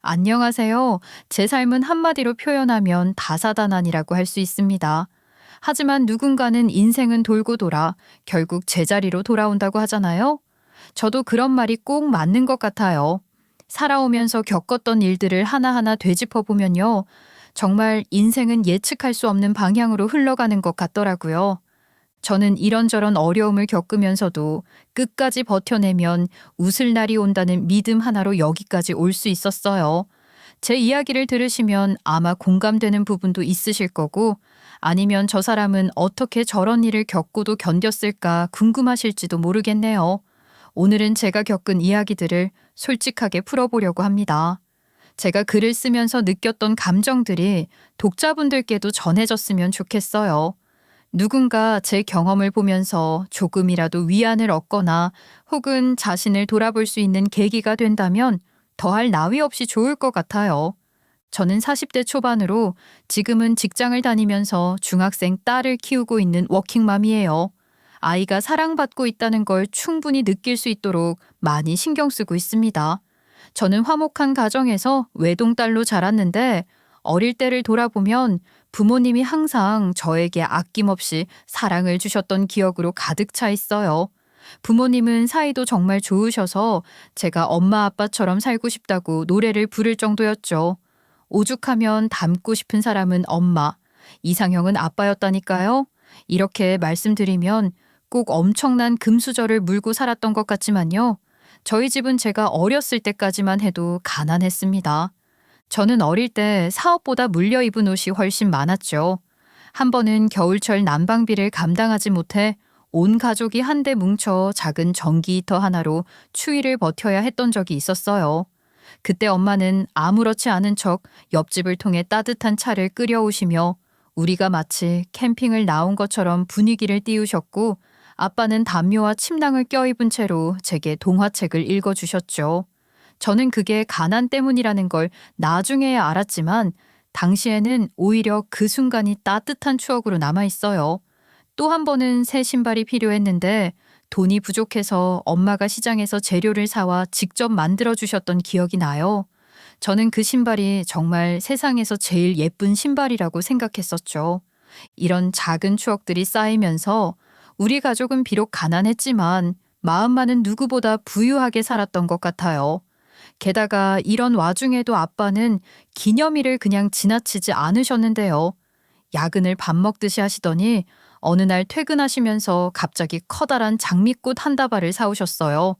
안녕하세요. 제 삶은 한마디로 표현하면 다사다난이라고 할 수 있습니다. 하지만 누군가는 인생은 돌고 돌아 결국 제자리로 돌아온다고 하잖아요. 저도 그런 말이 꼭 맞는 것 같아요. 살아오면서 겪었던 일들을 하나하나 되짚어 보면요. 정말 인생은 예측할 수 없는 방향으로 흘러가는 것 같더라고요. 저는 이런저런 어려움을 겪으면서도 끝까지 버텨내면 웃을 날이 온다는 믿음 하나로 여기까지 올 수 있었어요. 제 이야기를 들으시면 아마 공감되는 부분도 있으실 거고, 아니면 저 사람은 어떻게 저런 일을 겪고도 견뎠을까 궁금하실지도 모르겠네요. 오늘은 제가 겪은 이야기들을 솔직하게 풀어보려고 합니다. 제가 글을 쓰면서 느꼈던 감정들이 독자분들께도 전해졌으면 좋겠어요. 누군가 제 경험을 보면서 조금이라도 위안을 얻거나 혹은 자신을 돌아볼 수 있는 계기가 된다면 더할 나위 없이 좋을 것 같아요. 저는 40대 초반으로 지금은 직장을 다니면서 중학생 딸을 키우고 있는 워킹맘이에요. 아이가 사랑받고 있다는 걸 충분히 느낄 수 있도록 많이 신경 쓰고 있습니다. 저는 화목한 가정에서 외동딸로 자랐는데 어릴 때를 돌아보면 부모님이 항상 저에게 아낌없이 사랑을 주셨던 기억으로 가득 차 있어요. 부모님은 사이도 정말 좋으셔서 제가 엄마 아빠처럼 살고 싶다고 노래를 부를 정도였죠. 오죽하면 닮고 싶은 사람은 엄마, 이상형은 아빠였다니까요. 이렇게 말씀드리면 꼭 엄청난 금수저를 물고 살았던 것 같지만요. 저희 집은 제가 어렸을 때까지만 해도 가난했습니다. 저는 어릴 때 사업보다 물려 입은 옷이 훨씬 많았죠. 한 번은 겨울철 난방비를 감당하지 못해 온 가족이 한데 뭉쳐 작은 전기 히터 하나로 추위를 버텨야 했던 적이 있었어요. 그때 엄마는 아무렇지 않은 척 옆집을 통해 따뜻한 차를 끓여오시며 우리가 마치 캠핑을 나온 것처럼 분위기를 띄우셨고, 아빠는 담요와 침낭을 껴입은 채로 제게 동화책을 읽어주셨죠. 저는 그게 가난 때문이라는 걸 나중에야 알았지만 당시에는 오히려 그 순간이 따뜻한 추억으로 남아 있어요. 또 한 번은 새 신발이 필요했는데 돈이 부족해서 엄마가 시장에서 재료를 사와 직접 만들어 주셨던 기억이 나요. 저는 그 신발이 정말 세상에서 제일 예쁜 신발이라고 생각했었죠. 이런 작은 추억들이 쌓이면서 우리 가족은 비록 가난했지만 마음만은 누구보다 부유하게 살았던 것 같아요. 게다가 이런 와중에도 아빠는 기념일을 그냥 지나치지 않으셨는데요. 야근을 밥 먹듯이 하시더니 어느 날 퇴근하시면서 갑자기 커다란 장미꽃 한 다발을 사오셨어요.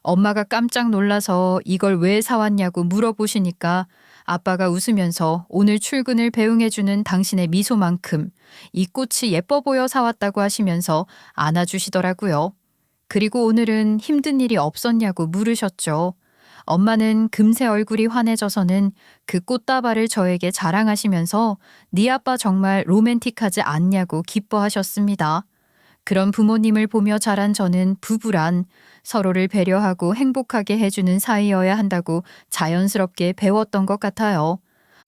엄마가 깜짝 놀라서 이걸 왜 사왔냐고 물어보시니까 아빠가 웃으면서 오늘 출근을 배웅해주는 당신의 미소만큼 이 꽃이 예뻐 보여 사왔다고 하시면서 안아주시더라고요. 그리고 오늘은 힘든 일이 없었냐고 물으셨죠. 엄마는 금세 얼굴이 환해져서는 그 꽃다발을 저에게 자랑하시면서 네 아빠 정말 로맨틱하지 않냐고 기뻐하셨습니다. 그런 부모님을 보며 자란 저는 부부란 서로를 배려하고 행복하게 해주는 사이여야 한다고 자연스럽게 배웠던 것 같아요.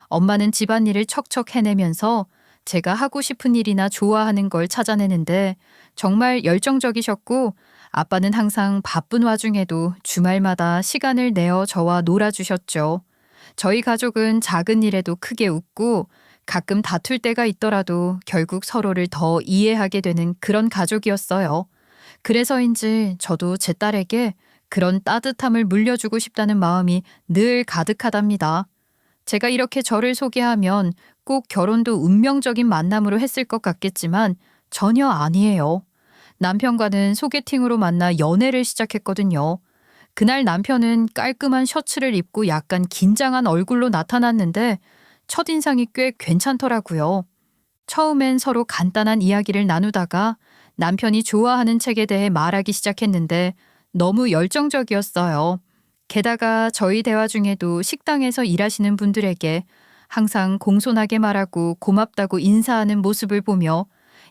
엄마는 집안일을 척척 해내면서 제가 하고 싶은 일이나 좋아하는 걸 찾아내는데 정말 열정적이셨고, 아빠는 항상 바쁜 와중에도 주말마다 시간을 내어 저와 놀아주셨죠. 저희 가족은 작은 일에도 크게 웃고 가끔 다툴 때가 있더라도 결국 서로를 더 이해하게 되는 그런 가족이었어요. 그래서인지 저도 제 딸에게 그런 따뜻함을 물려주고 싶다는 마음이 늘 가득하답니다. 제가 이렇게 저를 소개하면 꼭 결혼도 운명적인 만남으로 했을 것 같겠지만 전혀 아니에요. 남편과는 소개팅으로 만나 연애를 시작했거든요. 그날 남편은 깔끔한 셔츠를 입고 약간 긴장한 얼굴로 나타났는데 첫인상이 꽤 괜찮더라고요. 처음엔 서로 간단한 이야기를 나누다가 남편이 좋아하는 책에 대해 말하기 시작했는데 너무 열정적이었어요. 게다가 저희 대화 중에도 식당에서 일하시는 분들에게 항상 공손하게 말하고 고맙다고 인사하는 모습을 보며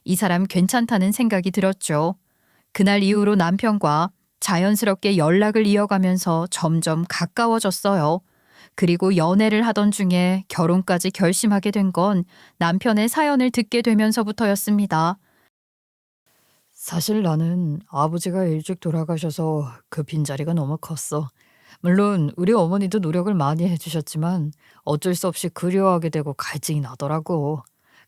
이 사람 괜찮다는 생각이 들었죠. 그날 이후로 남편과 자연스럽게 연락을 이어가면서 점점 가까워졌어요. 그리고 연애를 하던 중에 결혼까지 결심하게 된 건 남편의 사연을 듣게 되면서부터였습니다. 사실 나는 아버지가 일찍 돌아가셔서 그 빈자리가 너무 컸어. 물론 우리 어머니도 노력을 많이 해주셨지만 어쩔 수 없이 그리워하게 되고 갈증이 나더라고.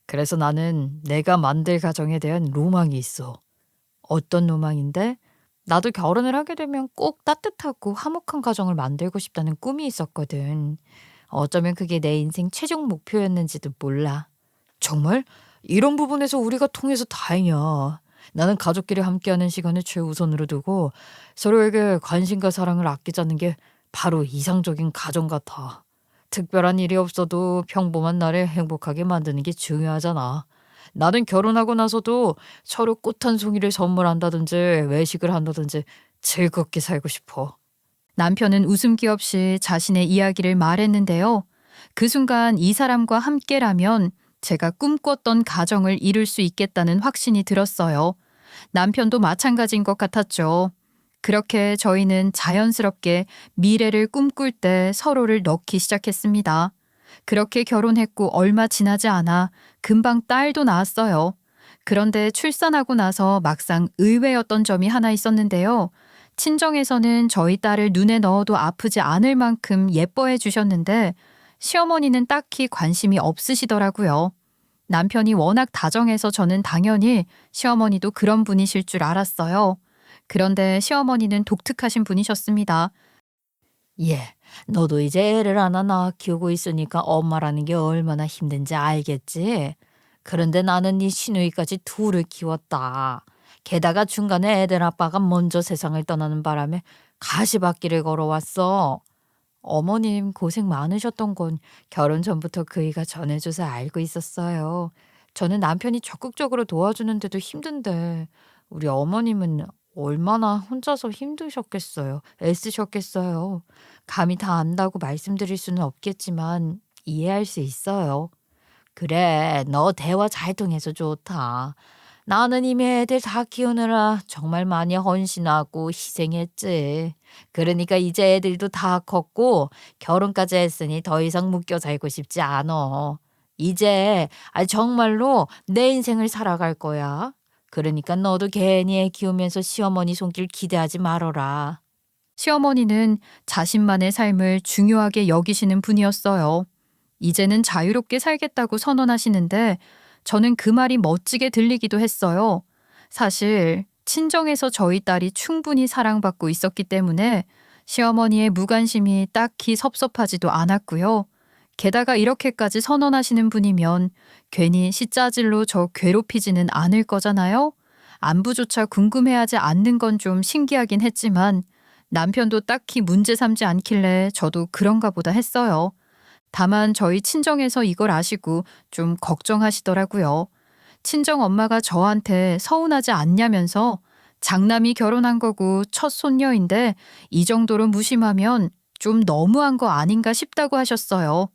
그래서 나는 내가 만들 가정에 대한 로망이 있어. 어떤 로망인데? 나도 결혼을 하게 되면 꼭 따뜻하고 화목한 가정을 만들고 싶다는 꿈이 있었거든. 어쩌면 그게 내 인생 최종 목표였는지도 몰라. 정말? 이런 부분에서 우리가 통해서 다행이야. 나는 가족끼리 함께하는 시간을 최우선으로 두고 서로에게 관심과 사랑을 아끼자는 게 바로 이상적인 가정 같아. 특별한 일이 없어도 평범한 날에 행복하게 만드는 게 중요하잖아. 나는 결혼하고 나서도 서로 꽃 한 송이를 선물한다든지 외식을 한다든지 즐겁게 살고 싶어. 남편은 웃음기 없이 자신의 이야기를 말했는데요. 그 순간 이 사람과 함께라면 제가 꿈꿨던 가정을 이룰 수 있겠다는 확신이 들었어요. 남편도 마찬가지인 것 같았죠. 그렇게 저희는 자연스럽게 미래를 꿈꿀 때 서로를 넣기 시작했습니다. 그렇게 결혼했고 얼마 지나지 않아 금방 딸도 낳았어요. 그런데 출산하고 나서 막상 의외였던 점이 하나 있었는데요. 친정에서는 저희 딸을 눈에 넣어도 아프지 않을 만큼 예뻐해 주셨는데 시어머니는 딱히 관심이 없으시더라고요. 남편이 워낙 다정해서 저는 당연히 시어머니도 그런 분이실 줄 알았어요. 그런데 시어머니는 독특하신 분이셨습니다. 예, 너도 이제 애를 하나 낳아 키우고 있으니까 엄마라는 게 얼마나 힘든지 알겠지? 그런데 나는 네 시누이까지 둘을 키웠다. 게다가 중간에 애들 아빠가 먼저 세상을 떠나는 바람에 가시밭길을 걸어왔어. 어머님 고생 많으셨던 건 결혼 전부터 그이가 전해줘서 알고 있었어요. 저는 남편이 적극적으로 도와주는데도 힘든데 우리 어머님은 얼마나 혼자서 힘드셨겠어요. 애쓰셨겠어요. 감히 다 안다고 말씀드릴 수는 없겠지만 이해할 수 있어요. 그래, 너 대화 잘 통해서 좋다. 나는 이미 애들 다 키우느라 정말 많이 헌신하고 희생했지. 그러니까 이제 애들도 다 컸고 결혼까지 했으니 더 이상 묶여 살고 싶지 않어. 이제 정말로 내 인생을 살아갈 거야. 그러니까 너도 괜히 애 키우면서 시어머니 손길 기대하지 말어라. 시어머니는 자신만의 삶을 중요하게 여기시는 분이었어요. 이제는 자유롭게 살겠다고 선언하시는데 저는 그 말이 멋지게 들리기도 했어요. 사실 친정에서 저희 딸이 충분히 사랑받고 있었기 때문에 시어머니의 무관심이 딱히 섭섭하지도 않았고요. 게다가 이렇게까지 선언하시는 분이면 괜히 시짜질로 저 괴롭히지는 않을 거잖아요. 안부조차 궁금해하지 않는 건 좀 신기하긴 했지만 남편도 딱히 문제 삼지 않길래 저도 그런가 보다 했어요. 다만 저희 친정에서 이걸 아시고 좀 걱정하시더라고요. 친정 엄마가 저한테 서운하지 않냐면서 장남이 결혼한 거고 첫 손녀인데 이 정도로 무심하면 좀 너무한 거 아닌가 싶다고 하셨어요.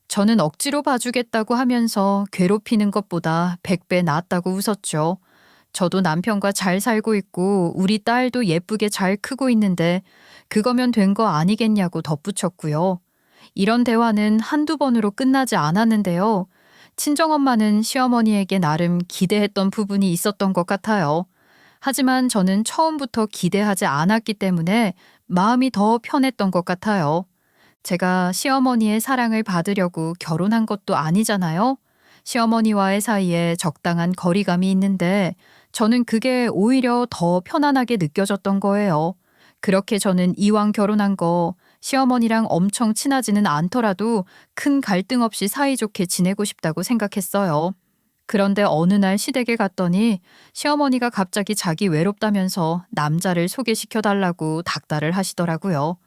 저는 억지로 봐주겠다고 하면서 괴롭히는 것보다 100배 낫다고 웃었죠. 저도 남편과 잘 살고 있고 우리 딸도 예쁘게 잘 크고 있는데 그거면 된 거 아니겠냐고 덧붙였고요. 이런 대화는 한두 번으로 끝나지 않았는데요. 친정엄마는 시어머니에게 나름 기대했던 부분이 있었던 것 같아요. 하지만 저는 처음부터 기대하지 않았기 때문에 마음이 더 편했던 것 같아요. 제가 시어머니의 사랑을 받으려고 결혼한 것도 아니잖아요. 시어머니와의 사이에 적당한 거리감이 있는데 저는 그게 오히려 더 편안하게 느껴졌던 거예요. 그렇게 저는 이왕 결혼한 거 시어머니랑 엄청 친하지는 않더라도 큰 갈등 없이 사이좋게 지내고 싶다고 생각했어요. 그런데 어느 날 시댁에 갔더니 시어머니가 갑자기 자기 외롭다면서 남자를 소개시켜달라고 닥달을 하시더라고요.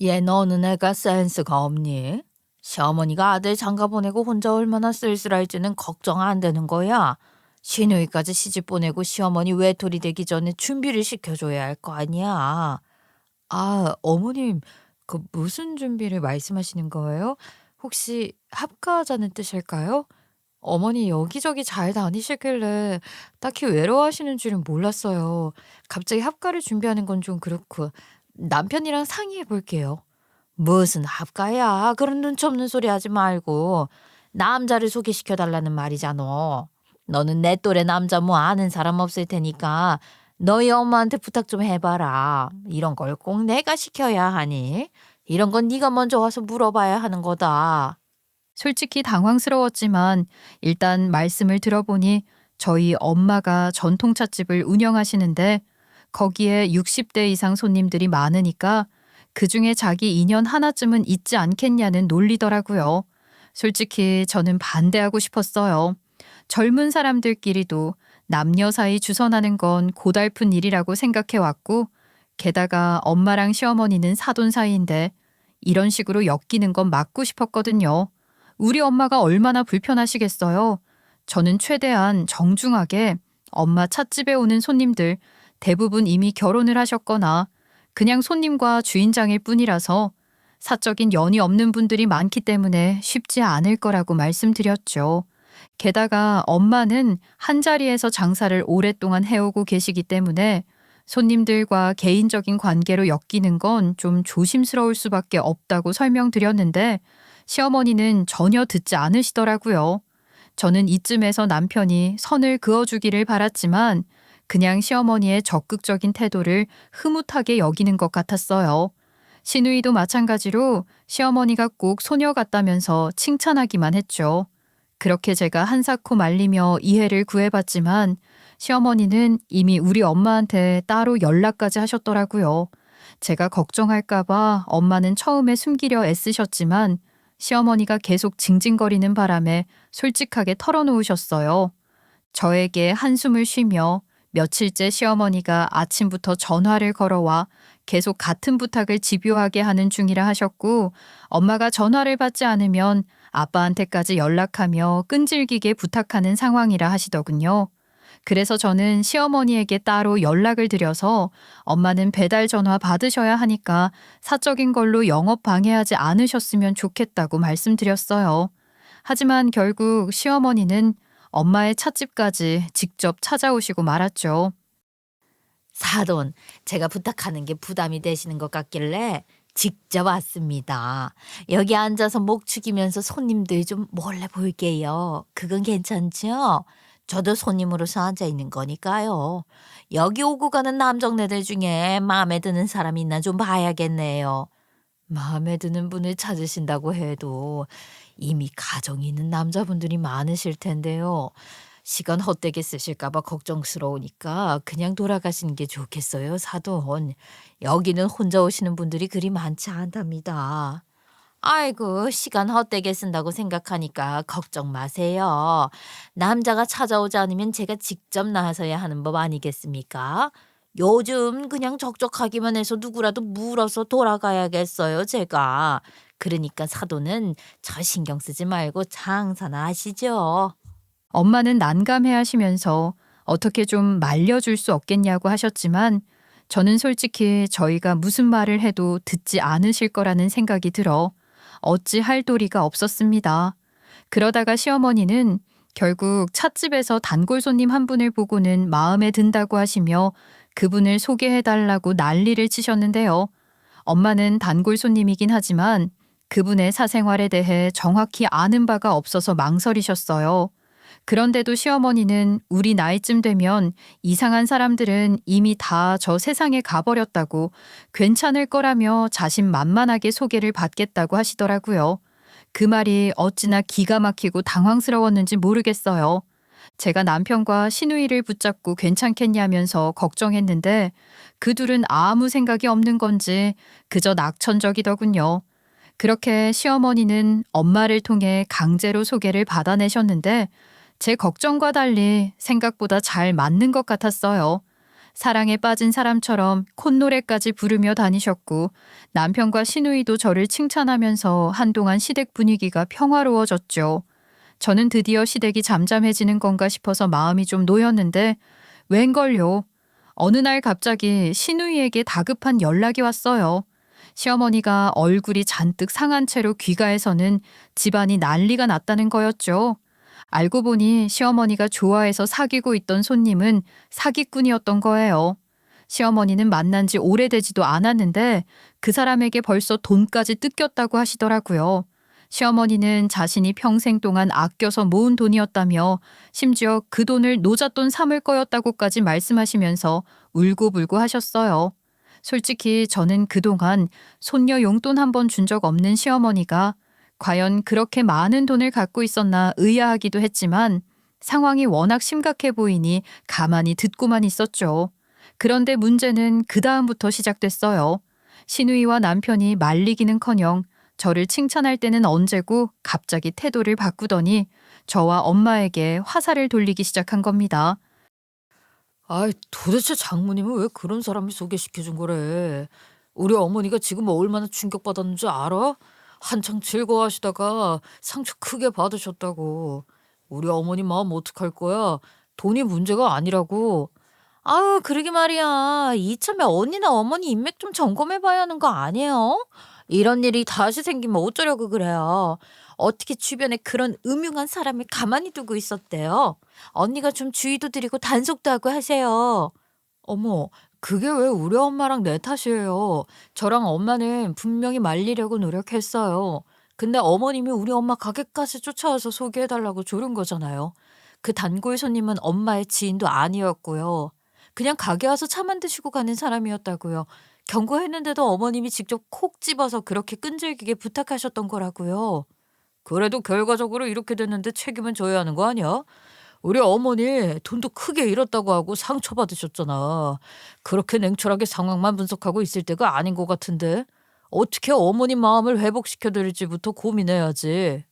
얘 너는 애가 센스가 없니? 시어머니가 아들 장가 보내고 혼자 얼마나 쓸쓸할지는 걱정 안 되는 거야. 시누이까지 시집 보내고 시어머니 외톨이 되기 전에 준비를 시켜줘야 할 거 아니야. 아, 어머님, 그 무슨 준비를 말씀하시는 거예요? 혹시 합가하자는 뜻일까요? 어머니 여기저기 잘 다니시길래 딱히 외로워하시는 줄은 몰랐어요. 갑자기 합가를 준비하는 건 좀 그렇고 남편이랑 상의해 볼게요. 무슨 합가야? 그런 눈치 없는 소리 하지 말고 남자를 소개시켜 달라는 말이잖아. 너는 내 또래 남자 뭐 아는 사람 없을 테니까 너희 엄마한테 부탁 좀 해봐라. 이런 걸 꼭 내가 시켜야 하니? 이런 건 네가 먼저 와서 물어봐야 하는 거다. 솔직히 당황스러웠지만 일단 말씀을 들어보니 저희 엄마가 전통찻집을 운영하시는데 거기에 60대 이상 손님들이 많으니까 그중에 자기 인연 하나쯤은 있지 않겠냐는 논리더라고요. 솔직히 저는 반대하고 싶었어요. 젊은 사람들끼리도 남녀 사이 주선하는 건 고달픈 일이라고 생각해왔고 게다가 엄마랑 시어머니는 사돈 사이인데 이런 식으로 엮이는 건 막고 싶었거든요. 우리 엄마가 얼마나 불편하시겠어요. 저는 최대한 정중하게 엄마 찻집에 오는 손님들 대부분 이미 결혼을 하셨거나 그냥 손님과 주인장일 뿐이라서 사적인 연이 없는 분들이 많기 때문에 쉽지 않을 거라고 말씀드렸죠. 게다가 엄마는 한자리에서 장사를 오랫동안 해오고 계시기 때문에 손님들과 개인적인 관계로 엮이는 건 좀 조심스러울 수밖에 없다고 설명드렸는데 시어머니는 전혀 듣지 않으시더라고요. 저는 이쯤에서 남편이 선을 그어주기를 바랐지만 그냥 시어머니의 적극적인 태도를 흐뭇하게 여기는 것 같았어요. 시누이도 마찬가지로 시어머니가 꼭 소녀 같다면서 칭찬하기만 했죠. 그렇게 제가 한사코 말리며 이해를 구해봤지만 시어머니는 이미 우리 엄마한테 따로 연락까지 하셨더라고요. 제가 걱정할까봐 엄마는 처음에 숨기려 애쓰셨지만 시어머니가 계속 징징거리는 바람에 솔직하게 털어놓으셨어요. 저에게 한숨을 쉬며 며칠째 시어머니가 아침부터 전화를 걸어와 계속 같은 부탁을 집요하게 하는 중이라 하셨고 엄마가 전화를 받지 않으면 아빠한테까지 연락하며 끈질기게 부탁하는 상황이라 하시더군요. 그래서 저는 시어머니에게 따로 연락을 드려서 엄마는 배달 전화 받으셔야 하니까 사적인 걸로 영업 방해하지 않으셨으면 좋겠다고 말씀드렸어요. 하지만 결국 시어머니는 엄마의 찻집까지 직접 찾아오시고 말았죠. 사돈, 제가 부탁하는 게 부담이 되시는 것 같길래 직접 왔습니다. 여기 앉아서 목 축이면서 손님들 좀 몰래 볼게요. 그건 괜찮죠? 저도 손님으로서 앉아 있는 거니까요. 여기 오고 가는 남정네들 중에 마음에 드는 사람이 있나 좀 봐야겠네요. 마음에 드는 분을 찾으신다고 해도 이미 가정이 있는 남자분들이 많으실 텐데요. 시간 헛되게 쓰실까 봐 걱정스러우니까 그냥 돌아가시는 게 좋겠어요, 사돈. 여기는 혼자 오시는 분들이 그리 많지 않답니다. 아이고, 시간 헛되게 쓴다고 생각하니까 걱정 마세요. 남자가 찾아오지 않으면 제가 직접 나서야 하는 법 아니겠습니까? 요즘 그냥 적적하기만 해서 누구라도 물어서 돌아가야겠어요, 제가. 그러니까 사돈은 저 신경 쓰지 말고 장사나 하시죠. 엄마는 난감해 하시면서 어떻게 좀 말려줄 수 없겠냐고 하셨지만 저는 솔직히 저희가 무슨 말을 해도 듣지 않으실 거라는 생각이 들어 어찌 할 도리가 없었습니다. 그러다가 시어머니는 결국 찻집에서 단골 손님 한 분을 보고는 마음에 든다고 하시며 그분을 소개해달라고 난리를 치셨는데요. 엄마는 단골 손님이긴 하지만 그분의 사생활에 대해 정확히 아는 바가 없어서 망설이셨어요. 그런데도 시어머니는 우리 나이쯤 되면 이상한 사람들은 이미 다 저 세상에 가버렸다고 괜찮을 거라며 자신만만하게 소개를 받겠다고 하시더라고요. 그 말이 어찌나 기가 막히고 당황스러웠는지 모르겠어요. 제가 남편과 시누이를 붙잡고 괜찮겠냐면서 걱정했는데 그 둘은 아무 생각이 없는 건지 그저 낙천적이더군요. 그렇게 시어머니는 엄마를 통해 강제로 소개를 받아내셨는데 제 걱정과 달리 생각보다 잘 맞는 것 같았어요. 사랑에 빠진 사람처럼 콧노래까지 부르며 다니셨고 남편과 시누이도 저를 칭찬하면서 한동안 시댁 분위기가 평화로워졌죠. 저는 드디어 시댁이 잠잠해지는 건가 싶어서 마음이 좀 놓였는데 웬걸요. 어느 날 갑자기 시누이에게 다급한 연락이 왔어요. 시어머니가 얼굴이 잔뜩 상한 채로 귀가해서는 집안이 난리가 났다는 거였죠. 알고 보니 시어머니가 좋아해서 사귀고 있던 손님은 사기꾼이었던 거예요. 시어머니는 만난 지 오래되지도 않았는데 그 사람에게 벌써 돈까지 뜯겼다고 하시더라고요. 시어머니는 자신이 평생 동안 아껴서 모은 돈이었다며 심지어 그 돈을 노잣돈 삼을 거였다고까지 말씀하시면서 울고불고 하셨어요. 솔직히 저는 그동안 손녀 용돈 한 번 준 적 없는 시어머니가 과연 그렇게 많은 돈을 갖고 있었나 의아하기도 했지만 상황이 워낙 심각해 보이니 가만히 듣고만 있었죠. 그런데 문제는 그 다음부터 시작됐어요. 시누이와 남편이 말리기는커녕 저를 칭찬할 때는 언제고 갑자기 태도를 바꾸더니 저와 엄마에게 화살을 돌리기 시작한 겁니다. 아이, 도대체 장모님은 왜 그런 사람을 소개시켜준 거래? 우리 어머니가 지금 얼마나 충격받았는지 알아? 한창 즐거워하시다가 상처 크게 받으셨다고. 우리 어머니 마음 어떡할 거야? 돈이 문제가 아니라고. 아유, 그러게 말이야. 이참에 언니나 어머니 인맥 좀 점검해봐야 하는 거 아니에요? 이런 일이 다시 생기면 어쩌려고 그래요? 어떻게 주변에 그런 음흉한 사람을 가만히 두고 있었대요? 언니가 좀 주의도 드리고 단속도 하고 하세요. 어머, 그게 왜 우리 엄마랑 내 탓이에요? 저랑 엄마는 분명히 말리려고 노력했어요. 근데 어머님이 우리 엄마 가게까지 쫓아와서 소개해달라고 조른 거잖아요. 그 단골 손님은 엄마의 지인도 아니었고요. 그냥 가게 와서 차만 드시고 가는 사람이었다고요. 경고했는데도 어머님이 직접 콕 집어서 그렇게 끈질기게 부탁하셨던 거라고요. 그래도 결과적으로 이렇게 됐는데 책임은 져야 하는 거 아니야? 우리 어머니 돈도 크게 잃었다고 하고 상처받으셨잖아. 그렇게 냉철하게 상황만 분석하고 있을 때가 아닌 것 같은데. 어떻게 어머니 마음을 회복시켜드릴지부터 고민해야지.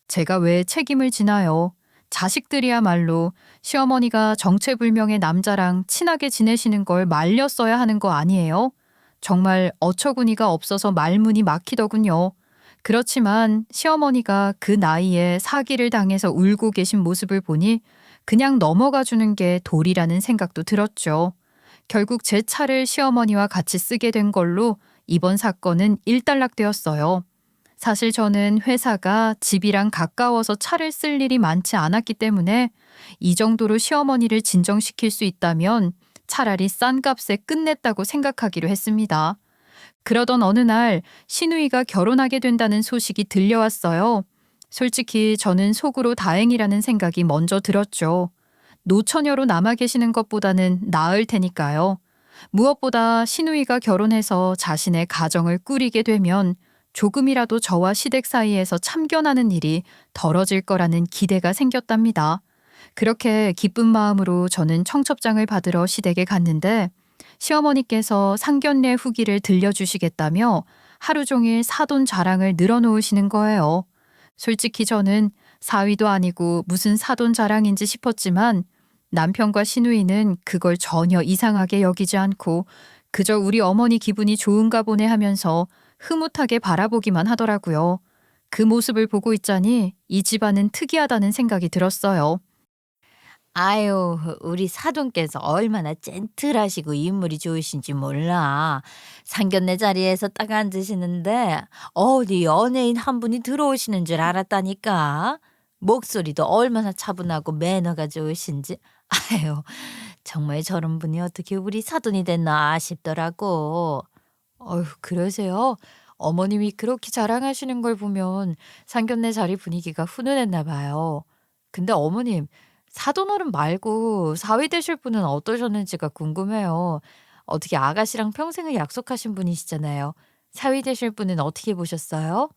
제가 왜 책임을 지나요? 자식들이야말로 시어머니가 정체불명의 남자랑 친하게 지내시는 걸 말렸어야 하는 거 아니에요? 정말 어처구니가 없어서 말문이 막히더군요. 그렇지만 시어머니가 그 나이에 사기를 당해서 울고 계신 모습을 보니 그냥 넘어가 주는 게 도리라는 생각도 들었죠. 결국 제 차를 시어머니와 같이 쓰게 된 걸로 이번 사건은 일단락되었어요. 사실 저는 회사가 집이랑 가까워서 차를 쓸 일이 많지 않았기 때문에 이 정도로 시어머니를 진정시킬 수 있다면 차라리 싼 값에 끝냈다고 생각하기로 했습니다. 그러던 어느 날 시누이가 결혼하게 된다는 소식이 들려왔어요. 솔직히 저는 속으로 다행이라는 생각이 먼저 들었죠. 노처녀로 남아 계시는 것보다는 나을 테니까요. 무엇보다 시누이가 결혼해서 자신의 가정을 꾸리게 되면 조금이라도 저와 시댁 사이에서 참견하는 일이 덜어질 거라는 기대가 생겼답니다. 그렇게 기쁜 마음으로 저는 청첩장을 받으러 시댁에 갔는데 시어머니께서 상견례 후기를 들려주시겠다며 하루 종일 사돈 자랑을 늘어놓으시는 거예요. 솔직히 저는 사위도 아니고 무슨 사돈 자랑인지 싶었지만 남편과 시누이는 그걸 전혀 이상하게 여기지 않고 그저 우리 어머니 기분이 좋은가 보네 하면서 흐뭇하게 바라보기만 하더라고요. 그 모습을 보고 있자니 이 집안은 특이하다는 생각이 들었어요. 아유, 우리 사돈께서 얼마나 젠틀하시고 인물이 좋으신지 몰라. 상견례 자리에서 딱 앉으시는데 어디 연예인 한 분이 들어오시는 줄 알았다니까. 목소리도 얼마나 차분하고 매너가 좋으신지. 아유, 정말 저런 분이 어떻게 우리 사돈이 됐나 싶더라고. 어휴, 그러세요? 어머님이 그렇게 자랑하시는 걸 보면 상견례 자리 분위기가 훈훈했나 봐요. 근데 어머님, 사돈어른 말고 사위 되실 분은 어떠셨는지가 궁금해요. 어떻게 아가씨랑 평생을 약속하신 분이시잖아요. 사위 되실 분은 어떻게 보셨어요?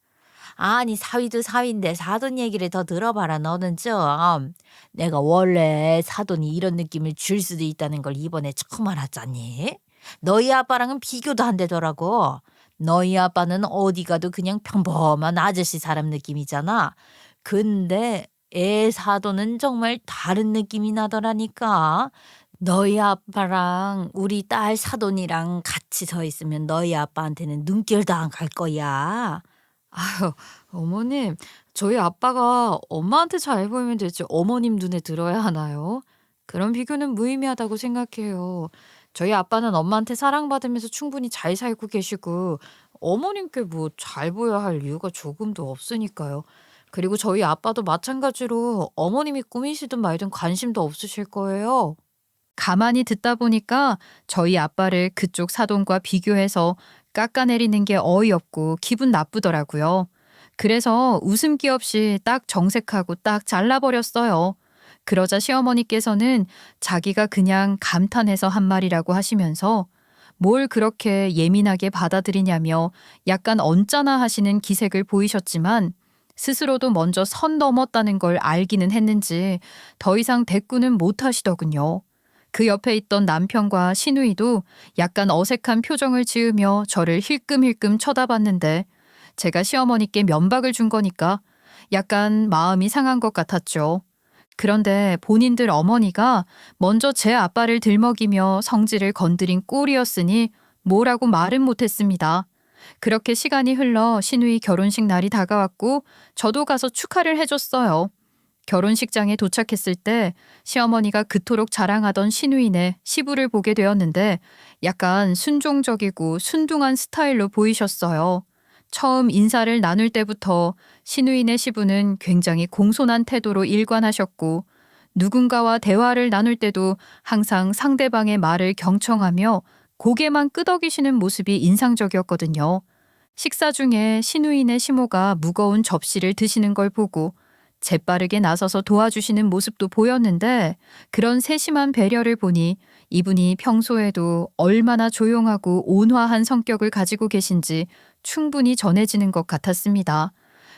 아니, 사위도 사위인데 사돈 얘기를 더 들어봐라 너는 좀. 내가 원래 사돈이 이런 느낌을 줄 수도 있다는 걸 이번에 처음 알았잖니. 너희 아빠랑은 비교도 안 되더라고. 너희 아빠는 어디 가도 그냥 평범한 아저씨 사람 느낌이잖아. 근데 애 사돈은 정말 다른 느낌이 나더라니까. 너희 아빠랑 우리 딸 사돈이랑 같이 서 있으면 너희 아빠한테는 눈길도 안 갈 거야. 아유, 어머님, 저희 아빠가 엄마한테 잘 보이면 되지 어머님 눈에 들어야 하나요? 그런 비교는 무의미하다고 생각해요. 저희 아빠는 엄마한테 사랑받으면서 충분히 잘 살고 계시고 어머님께 뭐 잘 보여야 할 이유가 조금도 없으니까요. 그리고 저희 아빠도 마찬가지로 어머님이 꾸미시든 말든 관심도 없으실 거예요. 가만히 듣다 보니까 저희 아빠를 그쪽 사돈과 비교해서 깎아내리는 게 어이없고 기분 나쁘더라고요. 그래서 웃음기 없이 딱 정색하고 딱 잘라버렸어요. 그러자 시어머니께서는 자기가 그냥 감탄해서 한 말이라고 하시면서 뭘 그렇게 예민하게 받아들이냐며 약간 언짢아 하시는 기색을 보이셨지만 스스로도 먼저 선 넘었다는 걸 알기는 했는지 더 이상 대꾸는 못 하시더군요. 그 옆에 있던 남편과 시누이도 약간 어색한 표정을 지으며 저를 힐끔힐끔 쳐다봤는데 제가 시어머니께 면박을 준 거니까 약간 마음이 상한 것 같았죠. 그런데 본인들 어머니가 먼저 제 아빠를 들먹이며 성질을 건드린 꼴이었으니 뭐라고 말은 못했습니다. 그렇게 시간이 흘러 시누이 결혼식 날이 다가왔고 저도 가서 축하를 해줬어요. 결혼식장에 도착했을 때 시어머니가 그토록 자랑하던 시누이네 시부를 보게 되었는데 약간 순종적이고 순둥한 스타일로 보이셨어요. 처음 인사를 나눌 때부터 시누이네 시부는 굉장히 공손한 태도로 일관하셨고 누군가와 대화를 나눌 때도 항상 상대방의 말을 경청하며 고개만 끄덕이시는 모습이 인상적이었거든요. 식사 중에 시누이네 시모가 무거운 접시를 드시는 걸 보고 재빠르게 나서서 도와주시는 모습도 보였는데 그런 세심한 배려를 보니 이분이 평소에도 얼마나 조용하고 온화한 성격을 가지고 계신지 충분히 전해지는 것 같았습니다.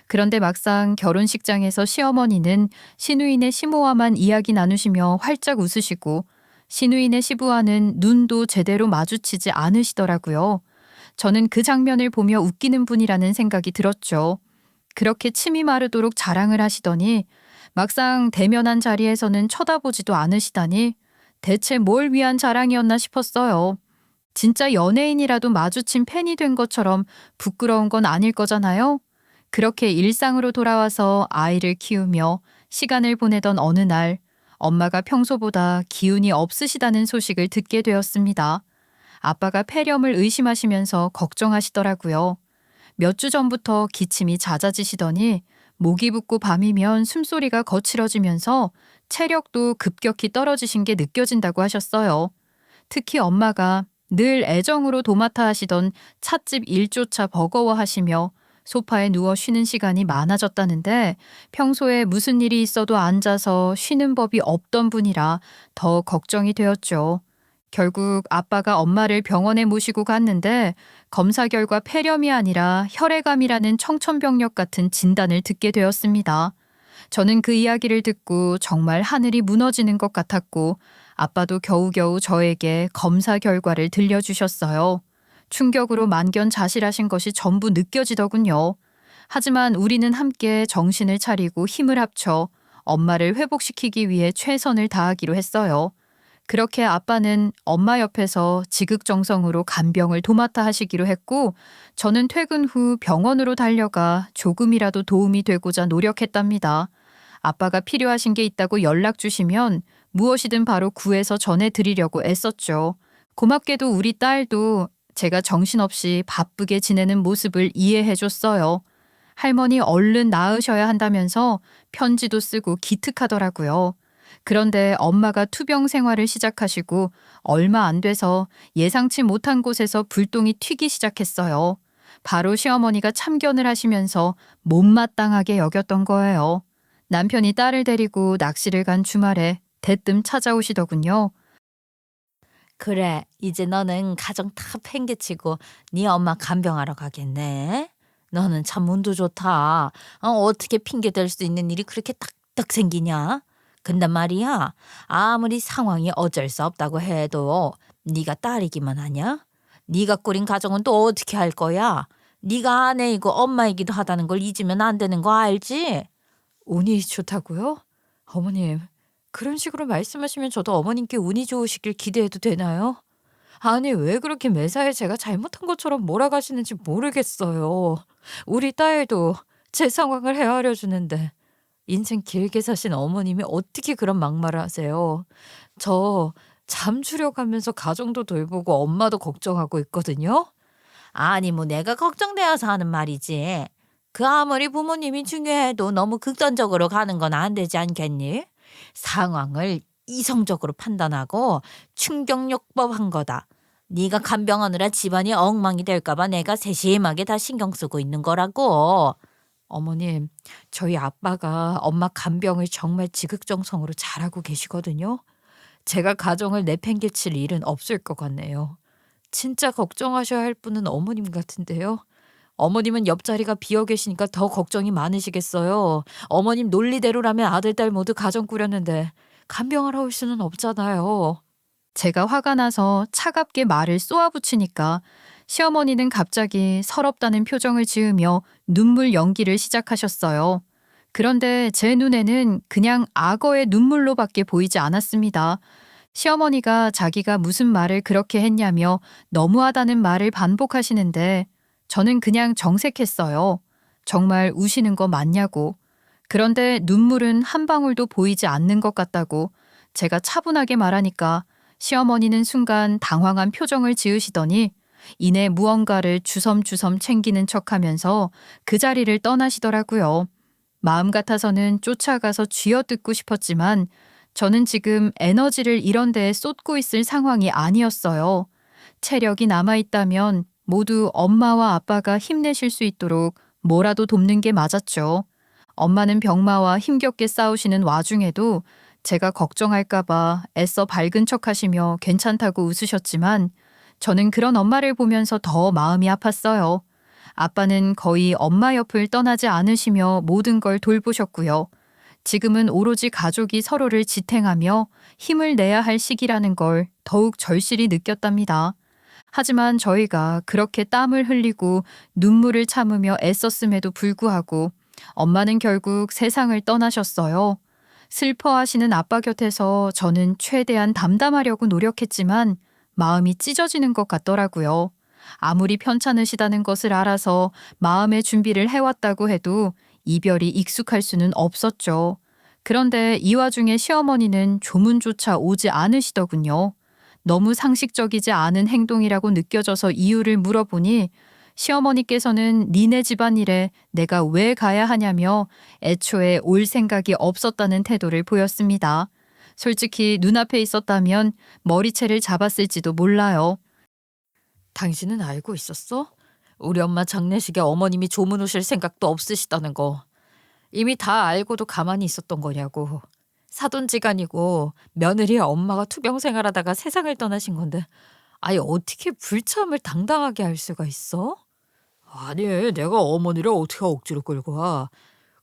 그런데 막상 결혼식장에서 시어머니는 시누이네 시모와만 이야기 나누시며 활짝 웃으시고 시누이네 시부와는 눈도 제대로 마주치지 않으시더라고요. 저는 그 장면을 보며 웃기는 분이라는 생각이 들었죠. 그렇게 침이 마르도록 자랑을 하시더니 막상 대면한 자리에서는 쳐다보지도 않으시다니 대체 뭘 위한 자랑이었나 싶었어요. 진짜 연예인이라도 마주친 팬이 된 것처럼 부끄러운 건 아닐 거잖아요. 그렇게 일상으로 돌아와서 아이를 키우며 시간을 보내던 어느 날 엄마가 평소보다 기운이 없으시다는 소식을 듣게 되었습니다. 아빠가 폐렴을 의심하시면서 걱정하시더라고요. 몇 주 전부터 기침이 잦아지시더니 목이 붓고 밤이면 숨소리가 거칠어지면서 체력도 급격히 떨어지신 게 느껴진다고 하셨어요. 특히 엄마가 늘 애정으로 도맡아 하시던 찻집 일조차 버거워하시며 소파에 누워 쉬는 시간이 많아졌다는데 평소에 무슨 일이 있어도 앉아서 쉬는 법이 없던 분이라 더 걱정이 되었죠. 결국 아빠가 엄마를 병원에 모시고 갔는데 검사 결과 폐렴이 아니라 혈액암이라는 청천벽력 같은 진단을 듣게 되었습니다. 저는 그 이야기를 듣고 정말 하늘이 무너지는 것 같았고 아빠도 겨우겨우 저에게 검사 결과를 들려주셨어요. 충격으로 만견자실하신 것이 전부 느껴지더군요. 하지만 우리는 함께 정신을 차리고 힘을 합쳐 엄마를 회복시키기 위해 최선을 다하기로 했어요. 그렇게 아빠는 엄마 옆에서 지극정성으로 간병을 도맡아 하시기로 했고 저는 퇴근 후 병원으로 달려가 조금이라도 도움이 되고자 노력했답니다. 아빠가 필요하신 게 있다고 연락 주시면 무엇이든 바로 구해서 전해드리려고 애썼죠. 고맙게도 우리 딸도 제가 정신없이 바쁘게 지내는 모습을 이해해줬어요. 할머니 얼른 나으셔야 한다면서 편지도 쓰고 기특하더라고요. 그런데 엄마가 투병 생활을 시작하시고 얼마 안 돼서 예상치 못한 곳에서 불똥이 튀기 시작했어요. 바로 시어머니가 참견을 하시면서 못마땅하게 여겼던 거예요. 남편이 딸을 데리고 낚시를 간 주말에 대뜸 찾아오시더군요. 그래, 이제 너는 가정 다 팽개치고 네 엄마 간병하러 가겠네. 너는 참 운도 좋다. 어떻게 핑계 댈 수 있는 일이 그렇게 딱딱 생기냐? 근데 말이야, 아무리 상황이 어쩔 수 없다고 해도 네가 딸이기만 하냐? 네가 꾸린 가정은 또 어떻게 할 거야? 네가 아내이고 엄마이기도 하다는 걸 잊으면 안 되는 거 알지? 운이 좋다고요? 어머님, 그런 식으로 말씀하시면 저도 어머님께 운이 좋으시길 기대해도 되나요? 아니, 왜 그렇게 매사에 제가 잘못한 것처럼 몰아가시는지 모르겠어요. 우리 딸도 제 상황을 헤아려 주는데 인생 길게 사신 어머님이 어떻게 그런 막말을 하세요? 저 잠수려 가면서 가정도 돌보고 엄마도 걱정하고 있거든요. 아니 뭐 내가 걱정되어서 하는 말이지. 그 아무리 부모님이 중요해도 너무 극단적으로 가는 건 안 되지 않겠니? 상황을 이성적으로 판단하고 충격요법한 거다. 네가 간병하느라 집안이 엉망이 될까 봐 내가 세심하게 다 신경 쓰고 있는 거라고. 어머님, 저희 아빠가 엄마 간병을 정말 지극정성으로 잘하고 계시거든요. 제가 가정을 내팽개칠 일은 없을 것 같네요. 진짜 걱정하셔야 할 분은 어머님 같은데요. 어머님은 옆자리가 비어 계시니까 더 걱정이 많으시겠어요. 어머님 논리대로라면 아들, 딸 모두 가정 꾸렸는데 간병하러 올 수는 없잖아요. 제가 화가 나서 차갑게 말을 쏘아붙이니까 시어머니는 갑자기 서럽다는 표정을 지으며 눈물 연기를 시작하셨어요. 그런데 제 눈에는 그냥 악어의 눈물로밖에 보이지 않았습니다. 시어머니가 자기가 무슨 말을 그렇게 했냐며 너무하다는 말을 반복하시는데 저는 그냥 정색했어요. 정말 우시는 거 맞냐고. 그런데 눈물은 한 방울도 보이지 않는 것 같다고 제가 차분하게 말하니까 시어머니는 순간 당황한 표정을 지으시더니 이내 무언가를 주섬주섬 챙기는 척하면서 그 자리를 떠나시더라고요. 마음 같아서는 쫓아가서 쥐어뜯고 싶었지만 저는 지금 에너지를 이런 데에 쏟고 있을 상황이 아니었어요. 체력이 남아있다면 모두 엄마와 아빠가 힘내실 수 있도록 뭐라도 돕는 게 맞았죠. 엄마는 병마와 힘겹게 싸우시는 와중에도 제가 걱정할까봐 애써 밝은 척 하시며 괜찮다고 웃으셨지만 저는 그런 엄마를 보면서 더 마음이 아팠어요. 아빠는 거의 엄마 옆을 떠나지 않으시며 모든 걸 돌보셨고요. 지금은 오로지 가족이 서로를 지탱하며 힘을 내야 할 시기라는 걸 더욱 절실히 느꼈답니다. 하지만 저희가 그렇게 땀을 흘리고 눈물을 참으며 애썼음에도 불구하고 엄마는 결국 세상을 떠나셨어요. 슬퍼하시는 아빠 곁에서 저는 최대한 담담하려고 노력했지만 마음이 찢어지는 것 같더라고요. 아무리 편찮으시다는 것을 알아서 마음의 준비를 해왔다고 해도 이별이 익숙할 수는 없었죠. 그런데 이 와중에 시어머니는 조문조차 오지 않으시더군요. 너무 상식적이지 않은 행동이라고 느껴져서 이유를 물어보니 시어머니께서는 니네 집안일에 내가 왜 가야 하냐며 애초에 올 생각이 없었다는 태도를 보였습니다. 솔직히 눈앞에 있었다면 머리채를 잡았을지도 몰라요. 당신은 알고 있었어? 우리 엄마 장례식에 어머님이 조문 오실 생각도 없으시다는 거. 이미 다 알고도 가만히 있었던 거냐고. 사돈지간이고 며느리 엄마가 투병 생활하다가 세상을 떠나신 건데 아예 어떻게 불참을 당당하게 할 수가 있어? 아니, 내가 어머니를 어떻게 억지로 끌고 와.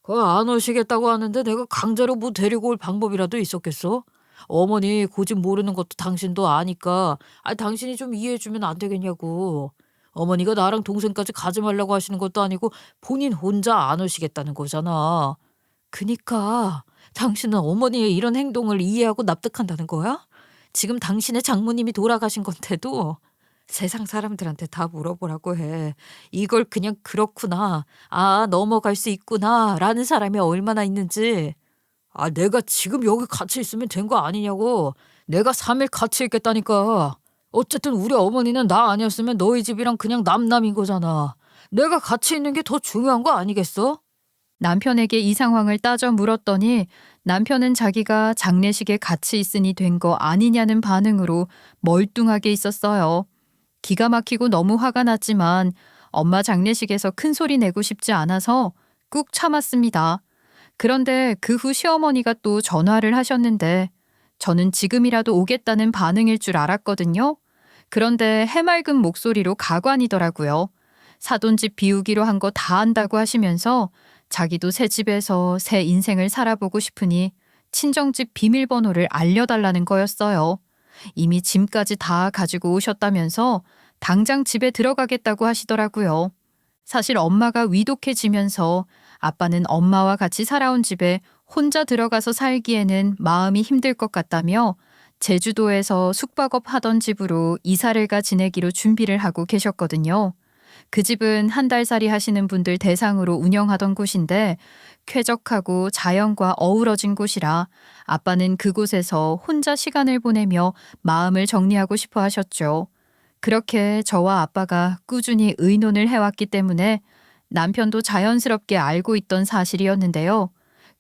그거 안 오시겠다고 하는데 내가 강제로 뭐 데리고 올 방법이라도 있었겠어? 어머니 고집 모르는 것도 당신도 아니까 당신이 좀 이해해주면 안 되겠냐고. 어머니가 나랑 동생까지 가지 말라고 하시는 것도 아니고 본인 혼자 안 오시겠다는 거잖아. 그니까 당신은 어머니의 이런 행동을 이해하고 납득한다는 거야? 지금 당신의 장모님이 돌아가신 건데도 세상 사람들한테 다 물어보라고 해. 이걸 그냥 그렇구나. 넘어갈 수 있구나. 라는 사람이 얼마나 있는지. 내가 지금 여기 같이 있으면 된 거 아니냐고. 내가 3일 같이 있겠다니까. 어쨌든 우리 어머니는 나 아니었으면 너희 집이랑 그냥 남남인 거잖아. 내가 같이 있는 게 더 중요한 거 아니겠어? 남편에게 이 상황을 따져 물었더니 남편은 자기가 장례식에 같이 있으니 된 거 아니냐는 반응으로 멀뚱하게 있었어요. 기가 막히고 너무 화가 났지만 엄마 장례식에서 큰 소리 내고 싶지 않아서 꾹 참았습니다. 그런데 그 후 시어머니가 또 전화를 하셨는데 저는 지금이라도 오겠다는 반응일 줄 알았거든요. 그런데 해맑은 목소리로 가관이더라고요. 사돈집 비우기로 한 거 다 안다고 하시면서 자기도 새 집에서 새 인생을 살아보고 싶으니 친정집 비밀번호를 알려달라는 거였어요. 이미 짐까지 다 가지고 오셨다면서 당장 집에 들어가겠다고 하시더라고요. 사실 엄마가 위독해지면서 아빠는 엄마와 같이 살아온 집에 혼자 들어가서 살기에는 마음이 힘들 것 같다며 제주도에서 숙박업 하던 집으로 이사를 가 지내기로 준비를 하고 계셨거든요. 그 집은 한 달살이 하시는 분들 대상으로 운영하던 곳인데 쾌적하고 자연과 어우러진 곳이라 아빠는 그곳에서 혼자 시간을 보내며 마음을 정리하고 싶어 하셨죠. 그렇게 저와 아빠가 꾸준히 의논을 해왔기 때문에 남편도 자연스럽게 알고 있던 사실이었는데요.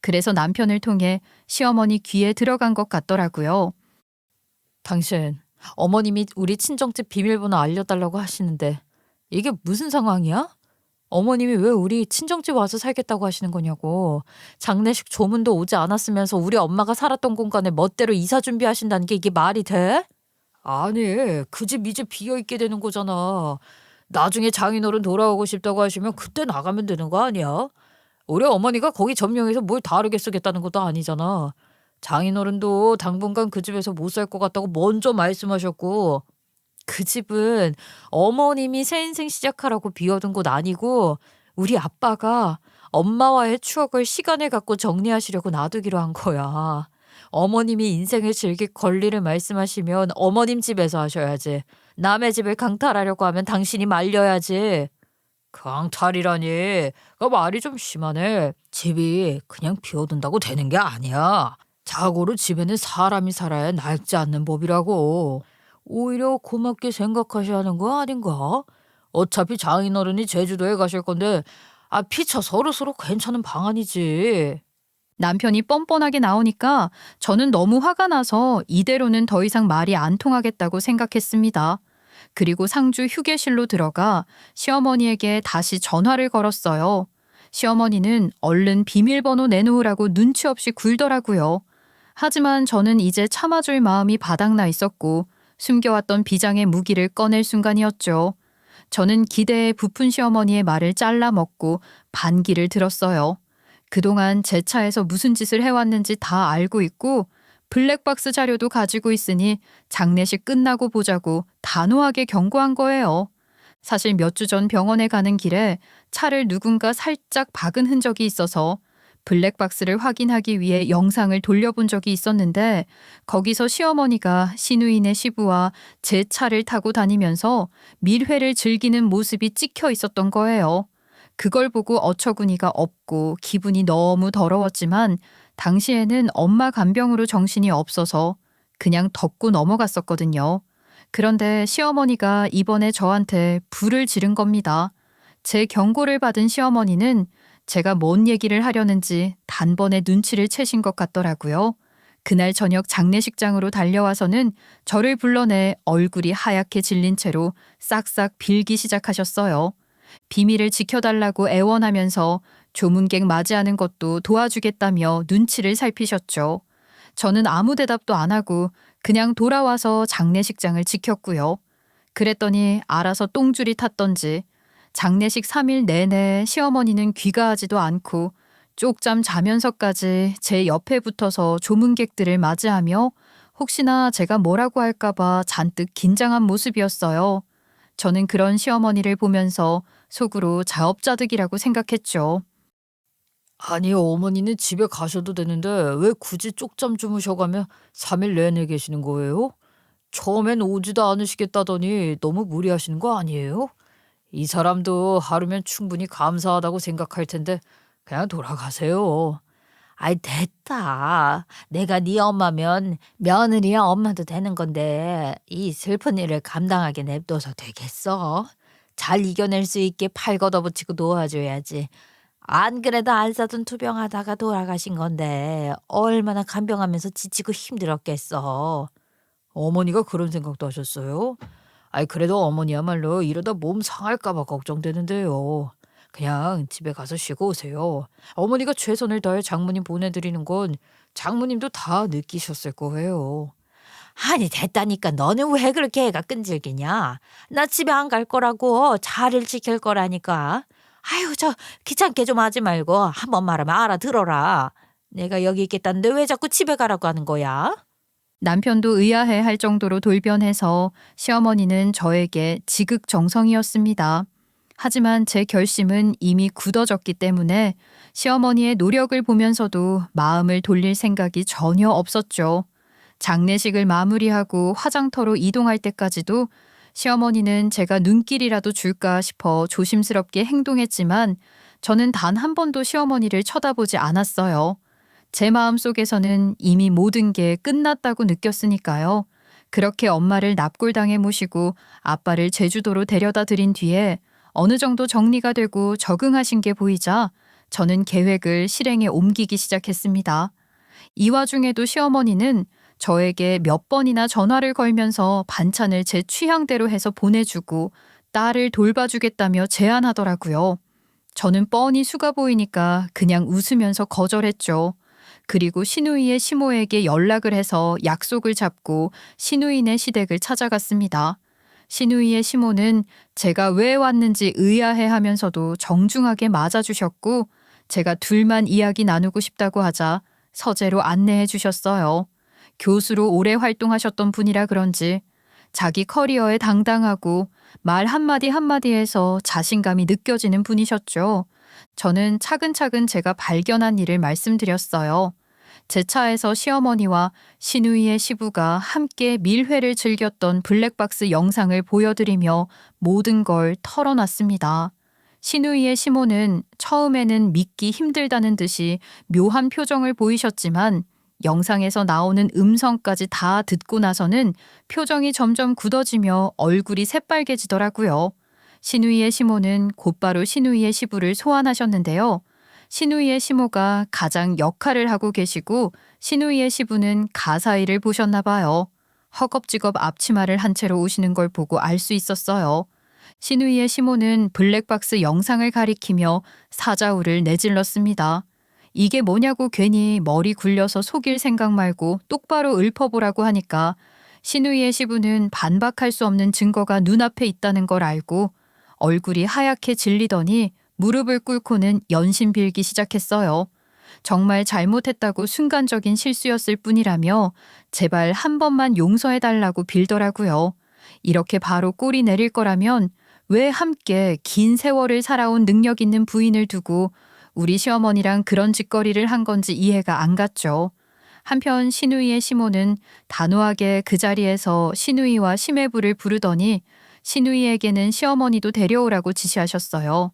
그래서 남편을 통해 시어머니 귀에 들어간 것 같더라고요. 당신, 어머님이 우리 친정집 비밀번호 알려달라고 하시는데 이게 무슨 상황이야? 어머님이 왜 우리 친정집 와서 살겠다고 하시는 거냐고. 장례식 조문도 오지 않았으면서 우리 엄마가 살았던 공간에 멋대로 이사 준비하신다는 게 이게 말이 돼? 아니, 그 집 이제 비어있게 되는 거잖아. 나중에 장인어른 돌아오고 싶다고 하시면 그때 나가면 되는 거 아니야? 우리 어머니가 거기 점령해서 뭘 다르게 쓰겠다는 것도 아니잖아. 장인어른도 당분간 그 집에서 못 살 것 같다고 먼저 말씀하셨고, 그 집은 어머님이 새 인생 시작하라고 비워둔 곳 아니고 우리 아빠가 엄마와의 추억을 시간을 갖고 정리하시려고 놔두기로 한 거야. 어머님이 인생을 즐길 권리를 말씀하시면 어머님 집에서 하셔야지. 남의 집을 강탈하려고 하면 당신이 말려야지. 강탈이라니. 그 말이 좀 심하네. 집이 그냥 비워둔다고 되는 게 아니야. 자고로 집에는 사람이 살아야 낡지 않는 법이라고. 오히려 고맙게 생각하셔야 하는 거 아닌가? 어차피 장인어른이 제주도에 가실 건데 피차 서로서로 괜찮은 방안이지. 남편이 뻔뻔하게 나오니까 저는 너무 화가 나서 이대로는 더 이상 말이 안 통하겠다고 생각했습니다. 그리고 상주 휴게실로 들어가 시어머니에게 다시 전화를 걸었어요. 시어머니는 얼른 비밀번호 내놓으라고 눈치 없이 굴더라고요. 하지만 저는 이제 참아줄 마음이 바닥나 있었고 숨겨왔던 비장의 무기를 꺼낼 순간이었죠. 저는 기대에 부푼 시어머니의 말을 잘라 먹고 반기를 들었어요. 그동안 제 차에서 무슨 짓을 해왔는지 다 알고 있고 블랙박스 자료도 가지고 있으니 장례식 끝나고 보자고 단호하게 경고한 거예요. 사실 몇 주 전 병원에 가는 길에 차를 누군가 살짝 박은 흔적이 있어서 블랙박스를 확인하기 위해 영상을 돌려본 적이 있었는데 거기서 시어머니가 시누이네 시부와 제 차를 타고 다니면서 밀회를 즐기는 모습이 찍혀 있었던 거예요. 그걸 보고 어처구니가 없고 기분이 너무 더러웠지만 당시에는 엄마 간병으로 정신이 없어서 그냥 덮고 넘어갔었거든요. 그런데 시어머니가 이번에 저한테 불을 지른 겁니다. 제 경고를 받은 시어머니는 제가 뭔 얘기를 하려는지 단번에 눈치를 채신 것 같더라고요. 그날 저녁 장례식장으로 달려와서는 저를 불러내 얼굴이 하얗게 질린 채로 싹싹 빌기 시작하셨어요. 비밀을 지켜달라고 애원하면서 조문객 맞이하는 것도 도와주겠다며 눈치를 살피셨죠. 저는 아무 대답도 안 하고 그냥 돌아와서 장례식장을 지켰고요. 그랬더니 알아서 똥줄이 탔던지 장례식 3일 내내 시어머니는 귀가하지도 않고 쪽잠 자면서까지 제 옆에 붙어서 조문객들을 맞이하며 혹시나 제가 뭐라고 할까봐 잔뜩 긴장한 모습이었어요. 저는 그런 시어머니를 보면서 속으로 자업자득이라고 생각했죠. 아니, 어머니는 집에 가셔도 되는데 왜 굳이 쪽잠 주무셔가며 3일 내내 계시는 거예요? 처음엔 오지도 않으시겠다더니 너무 무리하시는 거 아니에요? 이 사람도 하루면 충분히 감사하다고 생각할 텐데 그냥 돌아가세요. 아이 됐다. 내가 네 엄마면 며느리야 엄마도 되는 건데 이 슬픈 일을 감당하게 냅둬서 되겠어? 잘 이겨낼 수 있게 팔 걷어붙이고 놓아줘야지. 안 그래도 안 사돈 투병하다가 돌아가신 건데 얼마나 간병하면서 지치고 힘들었겠어. 어머니가 그런 생각도 하셨어요? 그래도 어머니야말로 이러다 몸 상할까 봐 걱정되는데요. 그냥 집에 가서 쉬고 오세요. 어머니가 최선을 다해 장모님 보내드리는 건 장모님도 다 느끼셨을 거예요. 아니 됐다니까 너는 왜 그렇게 애가 끈질기냐? 나 집에 안 갈 거라고 자리를 지킬 거라니까. 아유 저 귀찮게 좀 하지 말고 한 번 말하면 알아들어라. 내가 여기 있겠다는데 왜 자꾸 집에 가라고 하는 거야? 남편도 의아해 할 정도로 돌변해서 시어머니는 저에게 지극정성이었습니다. 하지만 제 결심은 이미 굳어졌기 때문에 시어머니의 노력을 보면서도 마음을 돌릴 생각이 전혀 없었죠. 장례식을 마무리하고 화장터로 이동할 때까지도 시어머니는 제가 눈길이라도 줄까 싶어 조심스럽게 행동했지만 저는 단 한 번도 시어머니를 쳐다보지 않았어요. 제 마음속에서는 이미 모든 게 끝났다고 느꼈으니까요. 그렇게 엄마를 납골당에 모시고 아빠를 제주도로 데려다 드린 뒤에 어느 정도 정리가 되고 적응하신 게 보이자 저는 계획을 실행에 옮기기 시작했습니다. 이 와중에도 시어머니는 저에게 몇 번이나 전화를 걸면서 반찬을 제 취향대로 해서 보내주고 딸을 돌봐주겠다며 제안하더라고요. 저는 뻔히 수가 보이니까 그냥 웃으면서 거절했죠. 그리고 시누이의 시모에게 연락을 해서 약속을 잡고 시누이네 시댁을 찾아갔습니다. 시누이의 시모는 제가 왜 왔는지 의아해 하면서도 정중하게 맞아주셨고 제가 둘만 이야기 나누고 싶다고 하자 서재로 안내해 주셨어요. 교수로 오래 활동하셨던 분이라 그런지 자기 커리어에 당당하고 말 한마디 한마디에서 자신감이 느껴지는 분이셨죠. 저는 차근차근 제가 발견한 일을 말씀드렸어요. 제 차에서 시어머니와 시누이의 시부가 함께 밀회를 즐겼던 블랙박스 영상을 보여드리며 모든 걸 털어놨습니다. 시누이의 시모는 처음에는 믿기 힘들다는 듯이 묘한 표정을 보이셨지만 영상에서 나오는 음성까지 다 듣고 나서는 표정이 점점 굳어지며 얼굴이 새빨개지더라고요. 시누이의 시모는 곧바로 시누이의 시부를 소환하셨는데요. 시누이의 시모가 가장 역할을 하고 계시고 시누이의 시부는 가사일을 보셨나 봐요. 허겁지겁 앞치마를 한 채로 오시는 걸 보고 알 수 있었어요. 시누이의 시모는 블랙박스 영상을 가리키며 사자우를 내질렀습니다. 이게 뭐냐고 괜히 머리 굴려서 속일 생각 말고 똑바로 읊어보라고 하니까 시누이의 시부는 반박할 수 없는 증거가 눈앞에 있다는 걸 알고 얼굴이 하얗게 질리더니 무릎을 꿇고는 연신 빌기 시작했어요. 정말 잘못했다고 순간적인 실수였을 뿐이라며 제발 한 번만 용서해달라고 빌더라고요. 이렇게 바로 꼬리 내릴 거라면 왜 함께 긴 세월을 살아온 능력 있는 부인을 두고 우리 시어머니랑 그런 짓거리를 한 건지 이해가 안 갔죠. 한편 시누이의 시모는 단호하게 그 자리에서 시누이와 시매부를 부르더니 시누이에게는 시어머니도 데려오라고 지시하셨어요.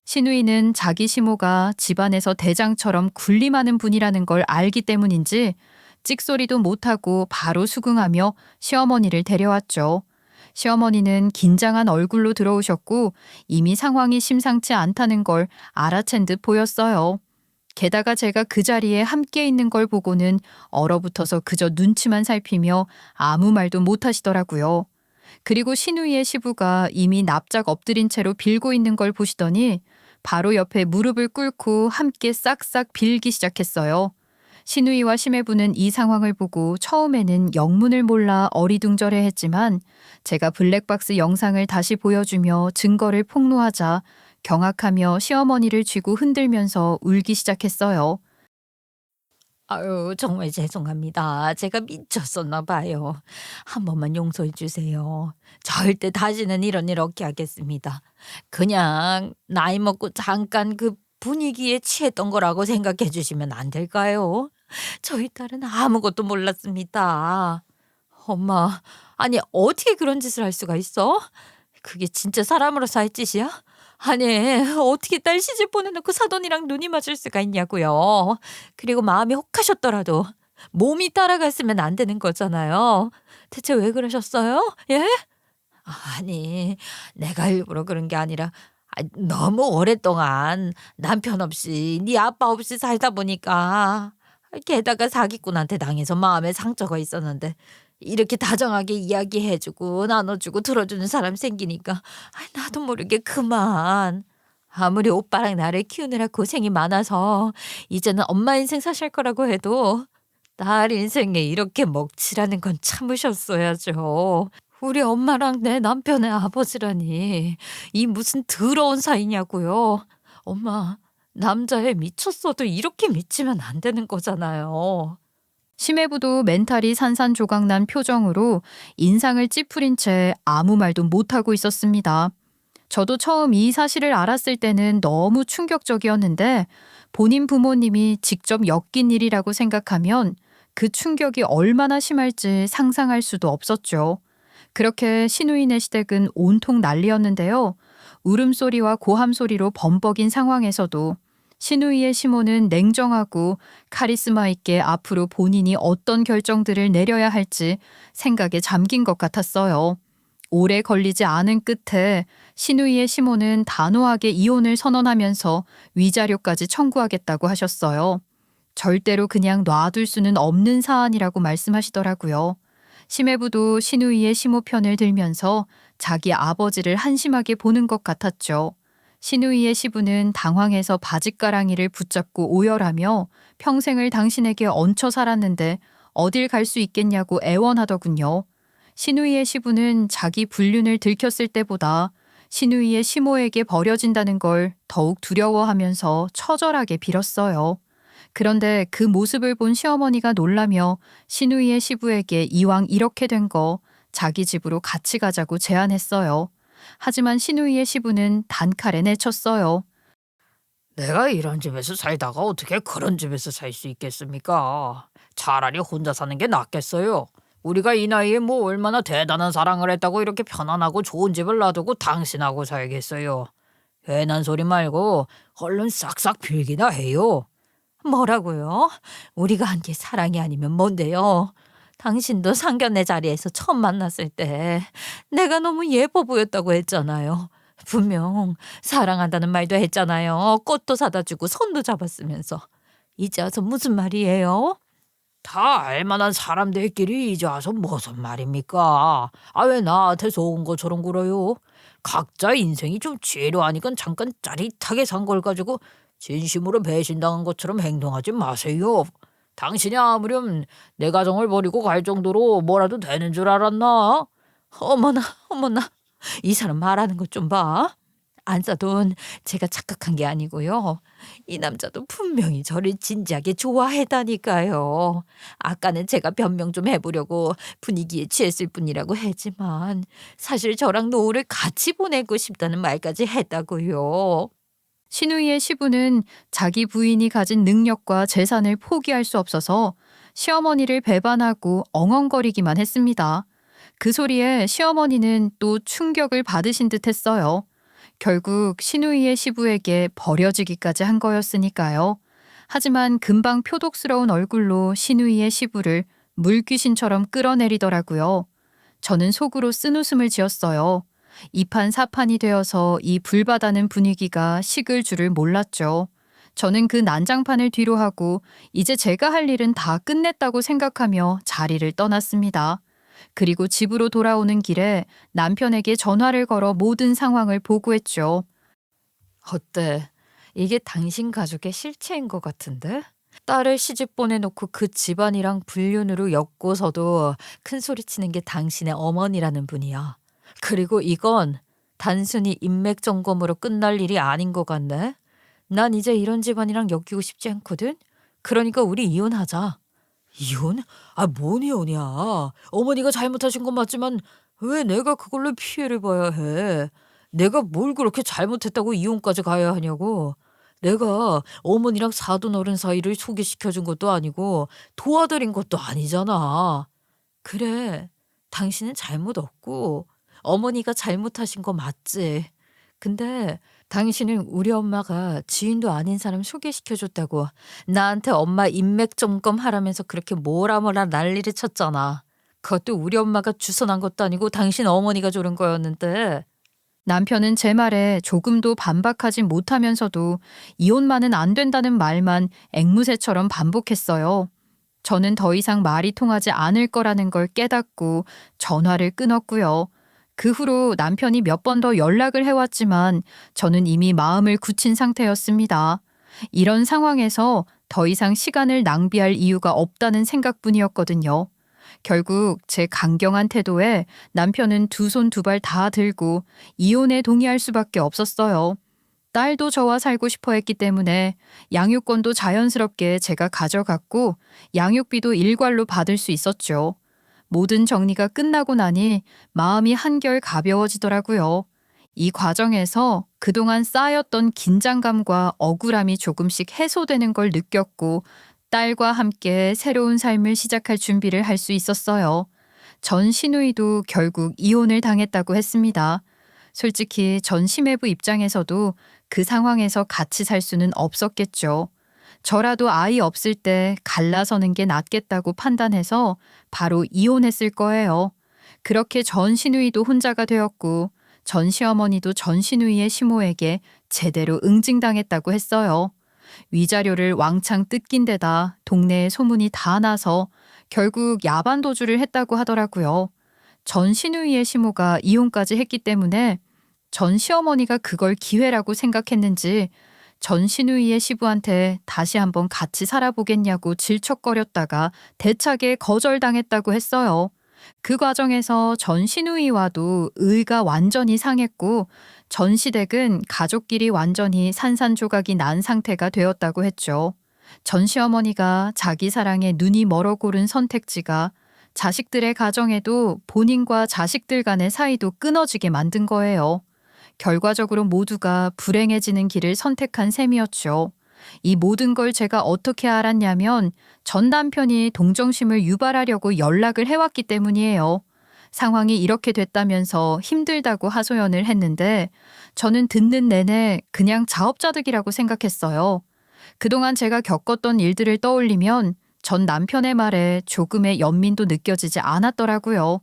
시누이는 자기 시모가 집안에서 대장처럼 군림하는 분이라는 걸 알기 때문인지 찍소리도 못하고 바로 수긍하며 시어머니를 데려왔죠. 시어머니는 긴장한 얼굴로 들어오셨고 이미 상황이 심상치 않다는 걸 알아챈 듯 보였어요. 게다가 제가 그 자리에 함께 있는 걸 보고는 얼어붙어서 그저 눈치만 살피며 아무 말도 못하시더라고요. 그리고 시누이의 시부가 이미 납작 엎드린 채로 빌고 있는 걸 보시더니 바로 옆에 무릎을 꿇고 함께 싹싹 빌기 시작했어요. 시누이와 시매부는 이 상황을 보고 처음에는 영문을 몰라 어리둥절해 했지만 제가 블랙박스 영상을 다시 보여주며 증거를 폭로하자 경악하며 시어머니를 쥐고 흔들면서 울기 시작했어요. 아유, 정말 죄송합니다. 제가 미쳤었나 봐요. 한 번만 용서해 주세요. 절대 다시는 이런 일 없게 하겠습니다. 그냥 나이 먹고 잠깐 그 분위기에 취했던 거라고 생각해 주시면 안 될까요? 저희 딸은 아무것도 몰랐습니다. 엄마, 아니 어떻게 그런 짓을 할 수가 있어? 그게 진짜 사람으로서 할 짓이야? 아니, 어떻게 딸 시집 보내놓고 사돈이랑 눈이 맞을 수가 있냐고요. 그리고 마음이 혹하셨더라도 몸이 따라갔으면 안 되는 거잖아요. 대체 왜 그러셨어요? 예? 아니, 내가 일부러 그런 게 아니라 너무 오랫동안 남편 없이 네 아빠 없이 살다 보니까 게다가 사기꾼한테 당해서 마음에 상처가 있었는데 이렇게 다정하게 이야기해주고 나눠주고 들어주는 사람 생기니까 나도 모르게 그만. 아무리 오빠랑 나를 키우느라 고생이 많아서 이제는 엄마 인생 사실 거라고 해도 딸 인생에 이렇게 먹칠하는 건 참으셨어야죠. 우리 엄마랑 내 남편의 아버지라니 이 무슨 더러운 사이냐고요. 엄마, 남자애 미쳤어도 이렇게 미치면 안 되는 거잖아요. 시매부도 멘탈이 산산조각난 표정으로 인상을 찌푸린 채 아무 말도 못하고 있었습니다. 저도 처음 이 사실을 알았을 때는 너무 충격적이었는데 본인 부모님이 직접 엮인 일이라고 생각하면 그 충격이 얼마나 심할지 상상할 수도 없었죠. 그렇게 시누이네 시댁은 온통 난리였는데요. 울음소리와 고함소리로 범벅인 상황에서도 시누이의 시모는 냉정하고 카리스마 있게 앞으로 본인이 어떤 결정들을 내려야 할지 생각에 잠긴 것 같았어요. 오래 걸리지 않은 끝에 시누이의 시모는 단호하게 이혼을 선언하면서 위자료까지 청구하겠다고 하셨어요. 절대로 그냥 놔둘 수는 없는 사안이라고 말씀하시더라고요. 시매부도 시누이의 시모 편을 들면서 자기 아버지를 한심하게 보는 것 같았죠. 신우이의 시부는 당황해서 바짓가랑이를 붙잡고 오열하며 평생을 당신에게 얹혀 살았는데 어딜 갈 수 있겠냐고 애원하더군요. 신우이의 시부는 자기 불륜을 들켰을 때보다 신우이의 시모에게 버려진다는 걸 더욱 두려워하면서 처절하게 빌었어요. 그런데 그 모습을 본 시어머니가 놀라며 신우이의 시부에게 이왕 이렇게 된 거 자기 집으로 같이 가자고 제안했어요. 하지만 신우이의 시부는 단칼에 내쳤어요. 내가 이런 집에서 살다가 어떻게 그런 집에서 살 수 있겠습니까? 차라리 혼자 사는 게 낫겠어요. 우리가 이 나이에 뭐 얼마나 대단한 사랑을 했다고 이렇게 편안하고 좋은 집을 놔두고 당신하고 살겠어요. 괜한 소리 말고 얼른 싹싹 빌기나 해요. 뭐라고요? 우리가 한 게 사랑이 아니면 뭔데요? 당신도 상견례 자리에서 처음 만났을 때 내가 너무 예뻐 보였다고 했잖아요. 분명 사랑한다는 말도 했잖아요. 꽃도 사다 주고 손도 잡았으면서. 이제 와서 무슨 말이에요? 다 알만한 사람들끼리 이제 와서 무슨 말입니까? 아, 왜 나한테 속은 것처럼 굴어요? 각자 인생이 좀 지루하니까 잠깐 짜릿하게 산 걸 가지고 진심으로 배신당한 것처럼 행동하지 마세요. 당신이 아무렴 내 가정을 버리고 갈 정도로 뭐라도 되는 줄 알았나? 어머나, 어머나. 이 사람 말하는 것 좀 봐. 안사돈 제가 착각한 게 아니고요. 이 남자도 분명히 저를 진지하게 좋아했다니까요. 아까는 제가 변명 좀 해보려고 분위기에 취했을 뿐이라고 했지만 사실 저랑 노후를 같이 보내고 싶다는 말까지 했다고요. 신우이의 시부는 자기 부인이 가진 능력과 재산을 포기할 수 없어서 시어머니를 배반하고 엉엉거리기만 했습니다. 그 소리에 시어머니는 또 충격을 받으신 듯 했어요. 결국 신우이의 시부에게 버려지기까지 한 거였으니까요. 하지만 금방 표독스러운 얼굴로 신우이의 시부를 물귀신처럼 끌어내리더라고요. 저는 속으로 쓴웃음을 지었어요. 이판사판이 되어서 이 불바다는 분위기가 식을 줄을 몰랐죠. 저는 그 난장판을 뒤로 하고 이제 제가 할 일은 다 끝냈다고 생각하며 자리를 떠났습니다. 그리고 집으로 돌아오는 길에 남편에게 전화를 걸어 모든 상황을 보고했죠. 어때? 이게 당신 가족의 실체인 것 같은데? 딸을 시집 보내놓고 그 집안이랑 불륜으로 엮고서도 큰 소리 치는 게 당신의 어머니라는 분이야. 그리고 이건 단순히 인맥 점검으로 끝날 일이 아닌 것 같네. 난 이제 이런 집안이랑 엮이고 싶지 않거든. 그러니까 우리 이혼하자. 이혼? 아, 뭔 이혼이야? 어머니가 잘못하신 건 맞지만 왜 내가 그걸로 피해를 봐야 해? 내가 뭘 그렇게 잘못했다고 이혼까지 가야 하냐고. 내가 어머니랑 사돈 어른 사이를 소개시켜준 것도 아니고 도와드린 것도 아니잖아. 그래, 당신은 잘못 없고 어머니가 잘못하신 거 맞지. 근데 당신은 우리 엄마가 지인도 아닌 사람 소개시켜줬다고 나한테 엄마 인맥 점검하라면서 그렇게 뭐라 난리를 쳤잖아. 그것도 우리 엄마가 주선한 것도 아니고 당신 어머니가 조른 거였는데. 남편은 제 말에 조금도 반박하지 못하면서도 이혼만은 안 된다는 말만 앵무새처럼 반복했어요. 저는 더 이상 말이 통하지 않을 거라는 걸 깨닫고 전화를 끊었고요. 그 후로 남편이 몇 번 더 연락을 해왔지만 저는 이미 마음을 굳힌 상태였습니다. 이런 상황에서 더 이상 시간을 낭비할 이유가 없다는 생각뿐이었거든요. 결국 제 강경한 태도에 남편은 두 손 두 발 다 들고 이혼에 동의할 수밖에 없었어요. 딸도 저와 살고 싶어 했기 때문에 양육권도 자연스럽게 제가 가져갔고 양육비도 일괄로 받을 수 있었죠. 모든 정리가 끝나고 나니 마음이 한결 가벼워지더라고요. 이 과정에서 그동안 쌓였던 긴장감과 억울함이 조금씩 해소되는 걸 느꼈고 딸과 함께 새로운 삶을 시작할 준비를 할 수 있었어요. 전 시누이도 결국 이혼을 당했다고 했습니다. 솔직히 전 시매부 입장에서도 그 상황에서 같이 살 수는 없었겠죠. 저라도 아이 없을 때 갈라서는 게 낫겠다고 판단해서 바로 이혼했을 거예요. 그렇게 전 시누이도 혼자가 되었고 전 시어머니도 전 시누이의 시모에게 제대로 응징당했다고 했어요. 위자료를 왕창 뜯긴 데다 동네에 소문이 다 나서 결국 야반 도주를 했다고 하더라고요. 전 시누이의 시모가 이혼까지 했기 때문에 전 시어머니가 그걸 기회라고 생각했는지 전 시누이의 시부한테 다시 한번 같이 살아보겠냐고 질척거렸다가 대차게 거절당했다고 했어요. 그 과정에서 전 시누이와도 의가 완전히 상했고 전 시댁은 가족끼리 완전히 산산조각이 난 상태가 되었다고 했죠. 전 시어머니가 자기 사랑에 눈이 멀어 고른 선택지가 자식들의 가정에도 본인과 자식들 간의 사이도 끊어지게 만든 거예요. 결과적으로 모두가 불행해지는 길을 선택한 셈이었죠. 이 모든 걸 제가 어떻게 알았냐면 전 남편이 동정심을 유발하려고 연락을 해왔기 때문이에요. 상황이 이렇게 됐다면서 힘들다고 하소연을 했는데 저는 듣는 내내 그냥 자업자득이라고 생각했어요. 그동안 제가 겪었던 일들을 떠올리면 전 남편의 말에 조금의 연민도 느껴지지 않았더라고요.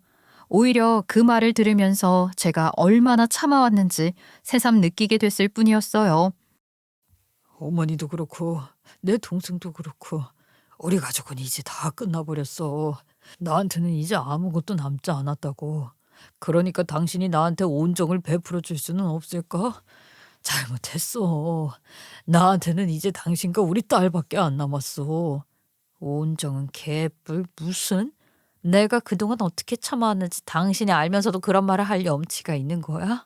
오히려 그 말을 들으면서 제가 얼마나 참아왔는지 새삼 느끼게 됐을 뿐이었어요. 어머니도 그렇고 내 동생도 그렇고 우리 가족은 이제 다 끝나버렸어. 나한테는 이제 아무것도 남지 않았다고. 그러니까 당신이 나한테 온정을 베풀어 줄 수는 없을까? 잘못했어. 나한테는 이제 당신과 우리 딸밖에 안 남았어. 온정은 개뿔 무슨? 내가 그동안 어떻게 참아왔는지 당신이 알면서도 그런 말을 할 염치가 있는 거야?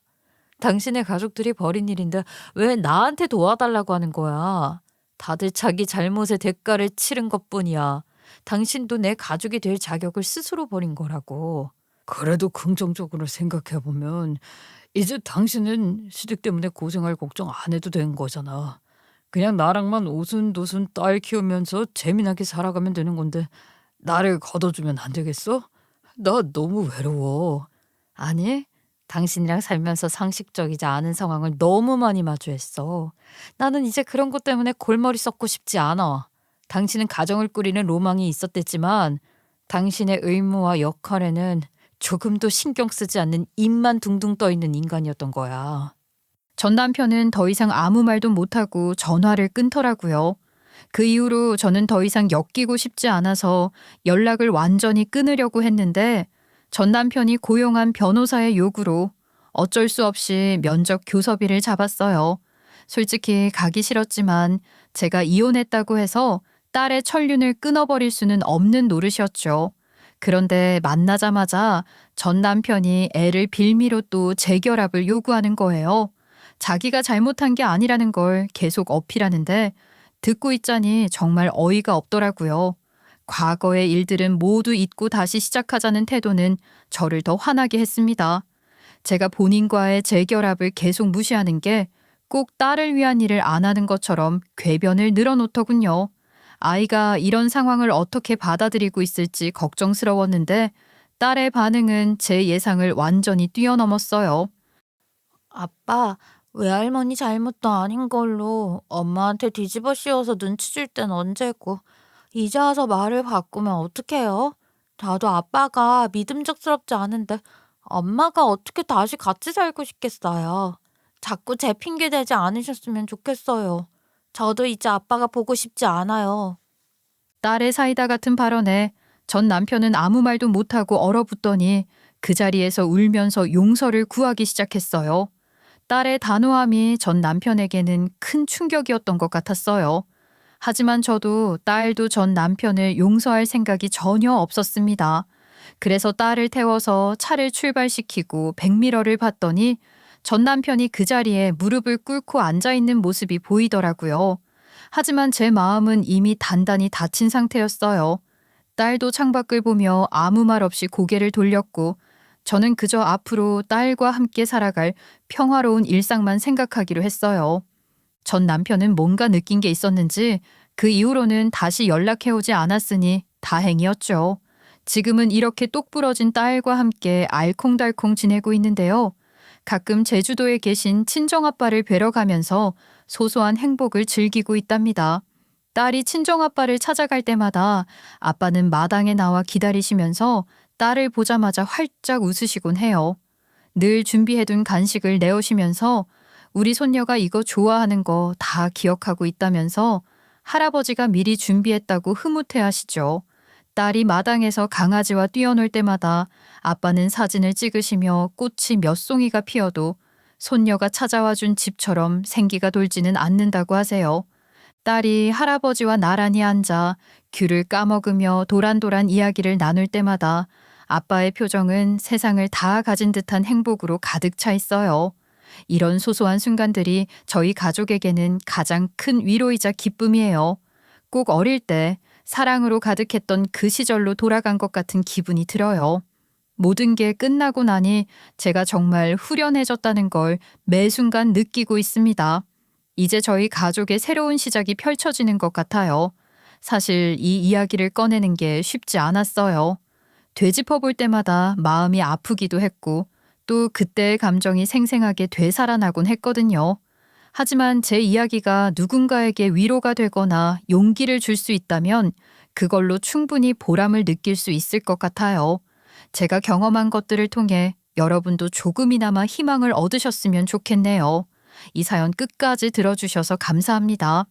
당신의 가족들이 벌인 일인데 왜 나한테 도와달라고 하는 거야? 다들 자기 잘못의 대가를 치른 것뿐이야. 당신도 내 가족이 될 자격을 스스로 버린 거라고. 그래도 긍정적으로 생각해보면 이제 당신은 시댁 때문에 고생할 걱정 안 해도 된 거잖아. 그냥 나랑만 오순도순 딸 키우면서 재미나게 살아가면 되는 건데 나를 걷어주면 안 되겠어? 나 너무 외로워. 아니, 당신이랑 살면서 상식적이지 않은 상황을 너무 많이 마주했어. 나는 이제 그런 것 때문에 골머리 썩고 싶지 않아. 당신은 가정을 꾸리는 로망이 있었댔지만 당신의 의무와 역할에는 조금도 신경 쓰지 않는 입만 둥둥 떠 있는 인간이었던 거야. 전 남편은 더 이상 아무 말도 못하고 전화를 끊더라고요. 그 이후로 저는 더 이상 엮이고 싶지 않아서 연락을 완전히 끊으려고 했는데 전 남편이 고용한 변호사의 요구로 어쩔 수 없이 면접 교섭일을 잡았어요. 솔직히 가기 싫었지만 제가 이혼했다고 해서 딸의 천륜을 끊어버릴 수는 없는 노릇이었죠. 그런데 만나자마자 전 남편이 애를 빌미로 또 재결합을 요구하는 거예요. 자기가 잘못한 게 아니라는 걸 계속 어필하는데 듣고 있자니 정말 어이가 없더라고요. 과거의 일들은 모두 잊고 다시 시작하자는 태도는 저를 더 화나게 했습니다. 제가 본인과의 재결합을 계속 무시하는 게 꼭 딸을 위한 일을 안 하는 것처럼 궤변을 늘어놓더군요. 아이가 이런 상황을 어떻게 받아들이고 있을지 걱정스러웠는데 딸의 반응은 제 예상을 완전히 뛰어넘었어요. 아빠, 외할머니 잘못도 아닌 걸로 엄마한테 뒤집어 씌워서 눈치 줄 땐 언제고 이제 와서 말을 바꾸면 어떡해요? 나도 아빠가 믿음직스럽지 않은데 엄마가 어떻게 다시 같이 살고 싶겠어요. 자꾸 제 핑계 대지 않으셨으면 좋겠어요. 저도 이제 아빠가 보고 싶지 않아요. 딸의 사이다 같은 발언에 전 남편은 아무 말도 못하고 얼어붙더니 그 자리에서 울면서 용서를 구하기 시작했어요. 딸의 단호함이 전 남편에게는 큰 충격이었던 것 같았어요. 하지만 저도 딸도 전 남편을 용서할 생각이 전혀 없었습니다. 그래서 딸을 태워서 차를 출발시키고 백미러를 봤더니 전 남편이 그 자리에 무릎을 꿇고 앉아있는 모습이 보이더라고요. 하지만 제 마음은 이미 단단히 다친 상태였어요. 딸도 창밖을 보며 아무 말 없이 고개를 돌렸고 저는 그저 앞으로 딸과 함께 살아갈 평화로운 일상만 생각하기로 했어요. 전 남편은 뭔가 느낀 게 있었는지 그 이후로는 다시 연락해오지 않았으니 다행이었죠. 지금은 이렇게 똑부러진 딸과 함께 알콩달콩 지내고 있는데요. 가끔 제주도에 계신 친정아빠를 뵈러 가면서 소소한 행복을 즐기고 있답니다. 딸이 친정아빠를 찾아갈 때마다 아빠는 마당에 나와 기다리시면서 딸을 보자마자 활짝 웃으시곤 해요. 늘 준비해둔 간식을 내오시면서 우리 손녀가 이거 좋아하는 거 다 기억하고 있다면서 할아버지가 미리 준비했다고 흐뭇해하시죠. 딸이 마당에서 강아지와 뛰어놀 때마다 아빠는 사진을 찍으시며 꽃이 몇 송이가 피어도 손녀가 찾아와 준 집처럼 생기가 돌지는 않는다고 하세요. 딸이 할아버지와 나란히 앉아 귤을 까먹으며 도란도란 이야기를 나눌 때마다 아빠의 표정은 세상을 다 가진 듯한 행복으로 가득 차 있어요. 이런 소소한 순간들이 저희 가족에게는 가장 큰 위로이자 기쁨이에요. 꼭 어릴 때 사랑으로 가득했던 그 시절로 돌아간 것 같은 기분이 들어요. 모든 게 끝나고 나니 제가 정말 후련해졌다는 걸 매 순간 느끼고 있습니다. 이제 저희 가족의 새로운 시작이 펼쳐지는 것 같아요. 사실 이 이야기를 꺼내는 게 쉽지 않았어요. 되짚어 볼 때마다 마음이 아프기도 했고 또 그때의 감정이 생생하게 되살아나곤 했거든요. 하지만 제 이야기가 누군가에게 위로가 되거나 용기를 줄 수 있다면 그걸로 충분히 보람을 느낄 수 있을 것 같아요. 제가 경험한 것들을 통해 여러분도 조금이나마 희망을 얻으셨으면 좋겠네요. 이 사연 끝까지 들어주셔서 감사합니다.